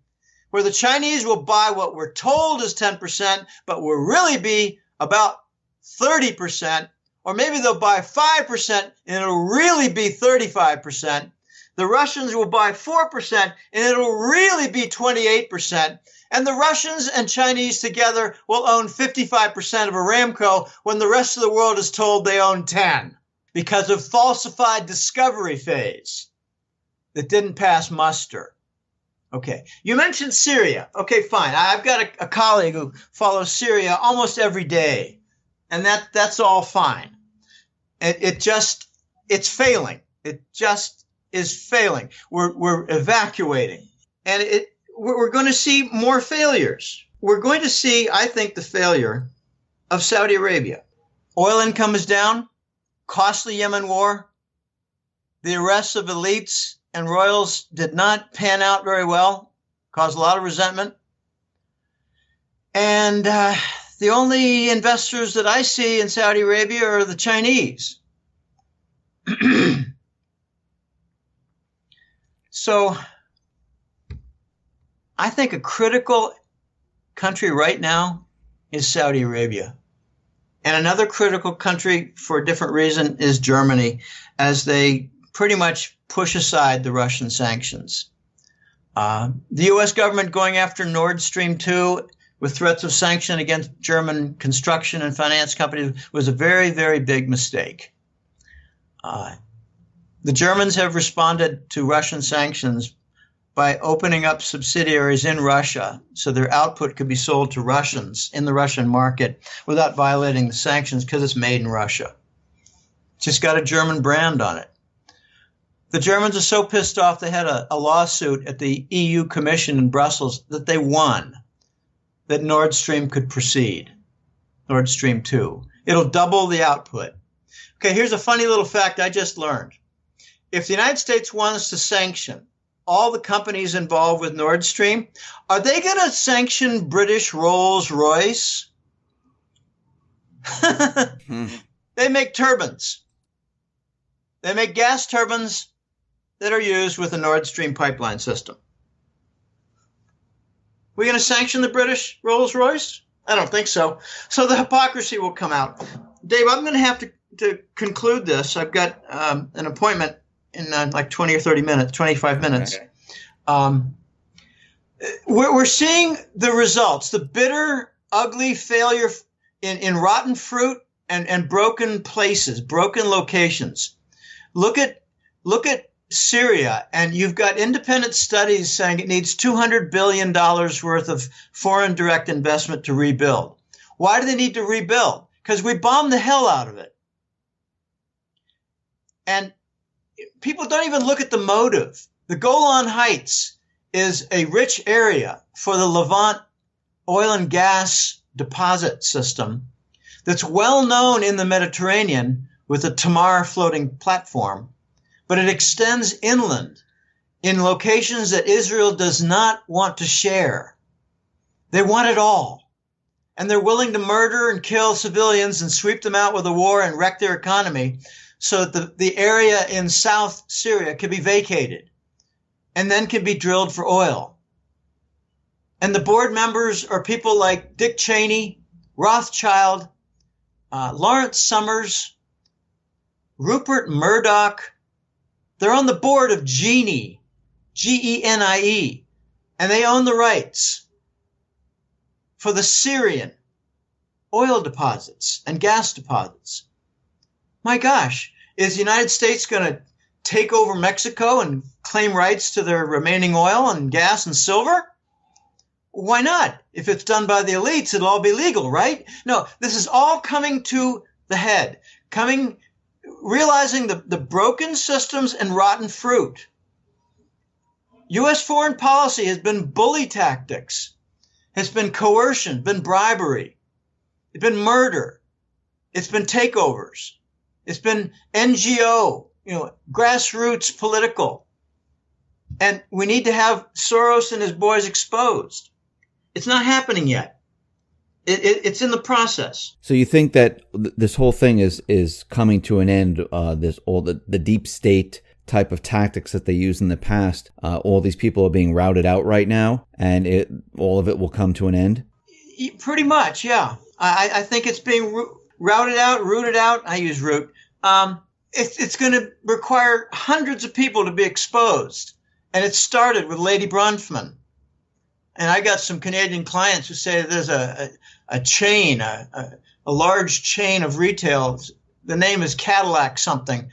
where the Chinese will buy what we're told is 10%, but will really be about 30%, or maybe they'll buy 5% and it'll really be 35%. The Russians will buy 4% and it'll really be 28%. And the Russians and Chinese together will own 55% of Aramco when the rest of the world is told they own 10 because of falsified discovery phase that didn't pass muster. Okay, you mentioned Syria. Okay, fine. I've got a colleague who follows Syria almost every day, and that's all fine. It's failing. It just is failing. We're evacuating, and we're going to see more failures. We're going to see, I think, the failure of Saudi Arabia. Oil income is down, costly Yemen war, the arrests of elites and royals did not pan out very well, caused a lot of resentment. And the only investors that I see in Saudi Arabia are the Chinese. So I think a critical country right now is Saudi Arabia. And another critical country for a different reason is Germany, as they pretty much push aside the Russian sanctions. The U.S. government going after Nord Stream 2 with threats of sanction against German construction and finance companies was a very, very big mistake. The Germans have responded to Russian sanctions by opening up subsidiaries in Russia so their output could be sold to Russians in the Russian market without violating the sanctions because it's made in Russia. It's just got a German brand on it. The Germans are so pissed off they had a lawsuit at the EU Commission in Brussels that they won, that Nord Stream could proceed, Nord Stream 2. It'll double the output. Okay, here's a funny little fact I just learned. If the United States wants to sanction all the companies involved with Nord Stream, are they going to sanction British Rolls-Royce? They make turbines. They make gas turbines that are used with the Nord Stream pipeline system. We going to sanction the British Rolls-Royce? I don't think so. So the hypocrisy will come out. Dave, I'm going to have to conclude this. I've got an appointment in like 20 or 30 minutes, 25 minutes. Okay. We're seeing the results, the bitter, ugly failure in rotten fruit and broken places, broken locations. Look at Syria, and you've got independent studies saying it needs $200 billion worth of foreign direct investment to rebuild. Why do they need to rebuild? Because we bombed the hell out of it. And people don't even look at the motive. The Golan Heights is a rich area for the Levant oil and gas deposit system that's well known in the Mediterranean with the Tamar floating platform, but it extends inland in locations that Israel does not want to share. They want it all. And they're willing to murder and kill civilians and sweep them out with a war and wreck their economy so that the area in South Syria can be vacated and then can be drilled for oil. And the board members are people like Dick Cheney, Rothschild, Lawrence Summers, Rupert Murdoch. They're on the board of Genie, Genie, and they own the rights for the Syrian oil deposits and gas deposits. My gosh, is the United States going to take over Mexico and claim rights to their remaining oil and gas and silver? Why not? If it's done by the elites, it'll all be legal, right? No, this is all coming to the head, realizing the broken systems and rotten fruit. U.S. foreign policy has been bully tactics, has been coercion, been bribery, it's been murder, it's been takeovers, it's been NGO, grassroots political. And we need to have Soros and his boys exposed. It's not happening yet. It's in the process. So you think that this whole thing is coming to an end? The deep state type of tactics that they used in the past. All these people are being routed out right now, and all of it will come to an end. Pretty much, yeah. I think it's being rooted out. I use root. It's going to require hundreds of people to be exposed, and it started with Lady Bronfman. And I got some Canadian clients who say there's a chain, a large chain of retail. The name is Cadillac something,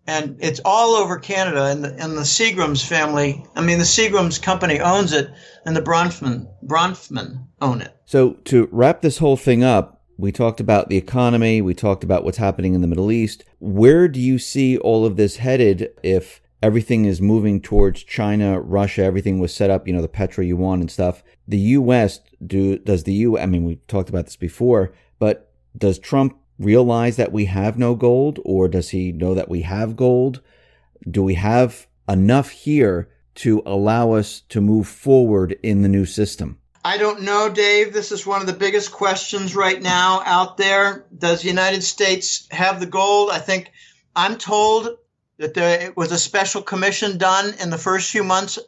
and it's all over Canada. And the Seagrams family, the Seagrams company owns it, and the Bronfman own it. So to wrap this whole thing up, we talked about the economy. We talked about what's happening in the Middle East. Where do you see all of this headed if everything is moving towards China, Russia, everything was set up, the petro-yuan and stuff? The U.S., we talked about this before, but does Trump realize that we have no gold, or does he know that we have gold? Do we have enough here to allow us to move forward in the new system? I don't know, Dave. This is one of the biggest questions right now out there. Does the United States have the gold? I'm told that there was a special commission done in the first few months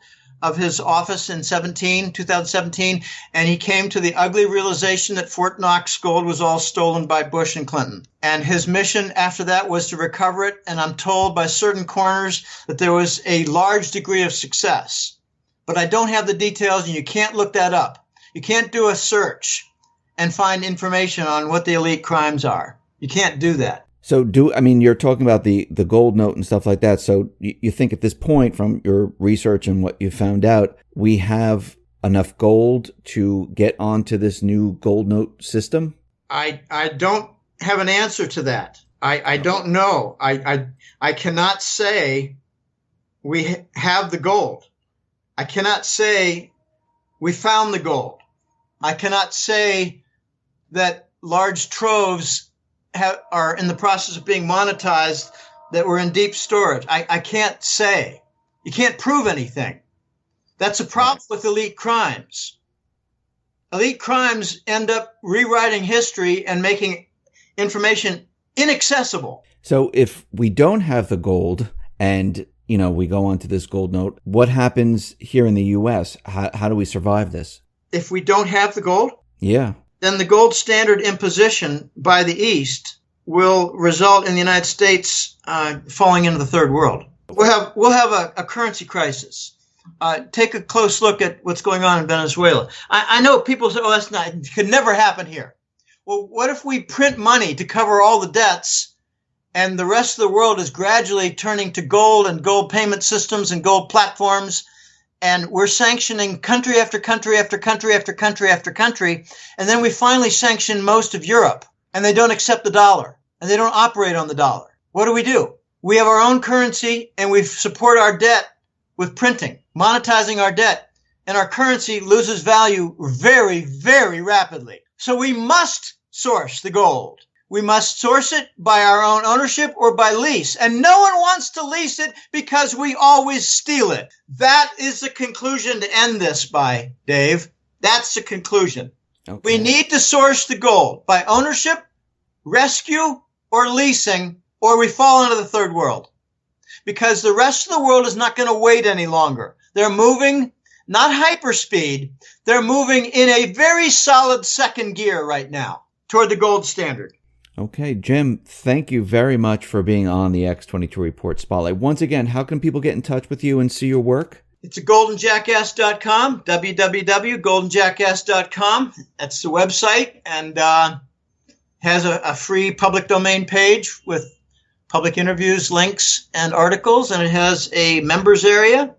of his office in 2017, and he came to the ugly realization that Fort Knox gold was all stolen by Bush and Clinton. And his mission after that was to recover it, and I'm told by certain corners that there was a large degree of success. But I don't have the details, and you can't look that up. You can't do a search and find information on what the elite crimes are. You can't do that. So you're talking about the gold note and stuff like that. So you think at this point, from your research and what you found out, we have enough gold to get onto this new gold note system? I don't have an answer to that. I don't know. I cannot say we have the gold. I cannot say we found the gold. I cannot say that large troves are in the process of being monetized that were in deep storage. I can't say. You can't prove anything. That's a problem with elite crimes. Elite crimes end up rewriting history and making information inaccessible. So if we don't have the gold and, we go on to this gold note, what happens here in the U.S.? How do we survive this? If we don't have the gold? Yeah. Then the gold standard imposition by the East will result in the United States falling into the third world. We'll have a currency crisis. Take a close look at what's going on in Venezuela. I know people say, it could never happen here. Well, what if we print money to cover all the debts and the rest of the world is gradually turning to gold and gold payment systems and gold platforms. And we're sanctioning country after country after country after country after country. And then we finally sanction most of Europe, and they don't accept the dollar, and they don't operate on the dollar. What do? We have our own currency, and we support our debt with printing, monetizing our debt, and our currency loses value very, very rapidly. So we must source the gold. We must source it by our own ownership or by lease. And no one wants to lease it because we always steal it. That is the conclusion to end this by, Dave. That's the conclusion. Okay. We need to source the gold by ownership, rescue, or leasing, or we fall into the third world. Because the rest of the world is not going to wait any longer. They're moving, not hyperspeed, they're moving in a very solid second gear right now toward the gold standard. Okay, Jim, thank you very much for being on the X22 Report Spotlight. Once again, how can people get in touch with you and see your work? It's at goldenjackass.com, www.goldenjackass.com. That's the website, and has a free public domain page with public interviews, links, and articles, and it has a members area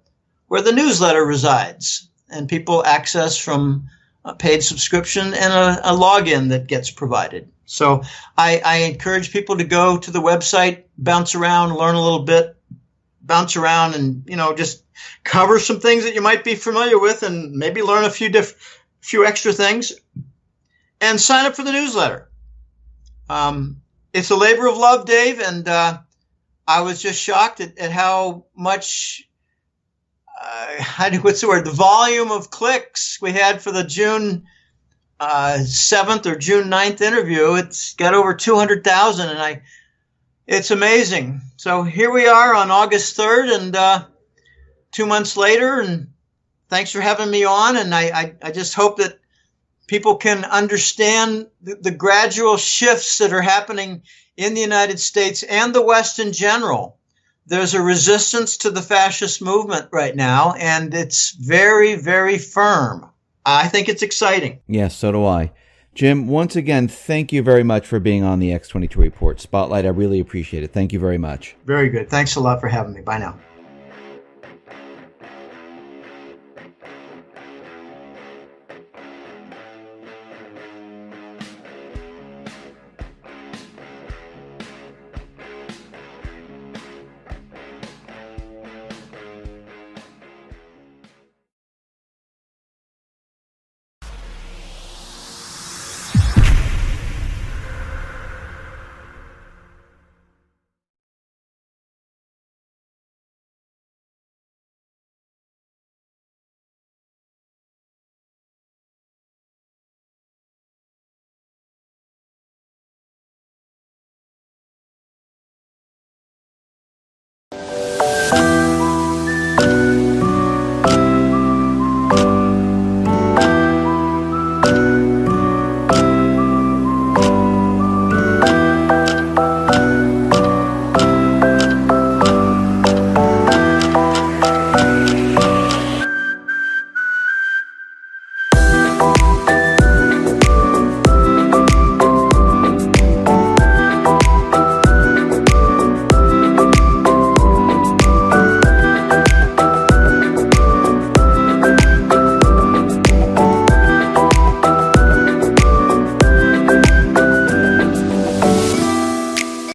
where the newsletter resides, and people access from a paid subscription and a login that gets provided. So I encourage people to go to the website, bounce around, learn a little bit, bounce around, and just cover some things that you might be familiar with, and maybe learn a few extra things, and sign up for the newsletter. It's a labor of love, Dave, and I was just shocked at how much. What's the word? The volume of clicks we had for the June 7th or June 9th interview. It's got over 200,000, and it's amazing. So here we are on August 3rd, and 2 months later, and thanks for having me on. And I just hope that people can understand the gradual shifts that are happening in the United States and the West in general. There's a resistance to the fascist movement right now, and it's very, very firm. I think it's exciting. Yes, so do I. Jim, once again, thank you very much for being on the X22 Report Spotlight. I really appreciate it. Thank you very much. Very good. Thanks a lot for having me. Bye now.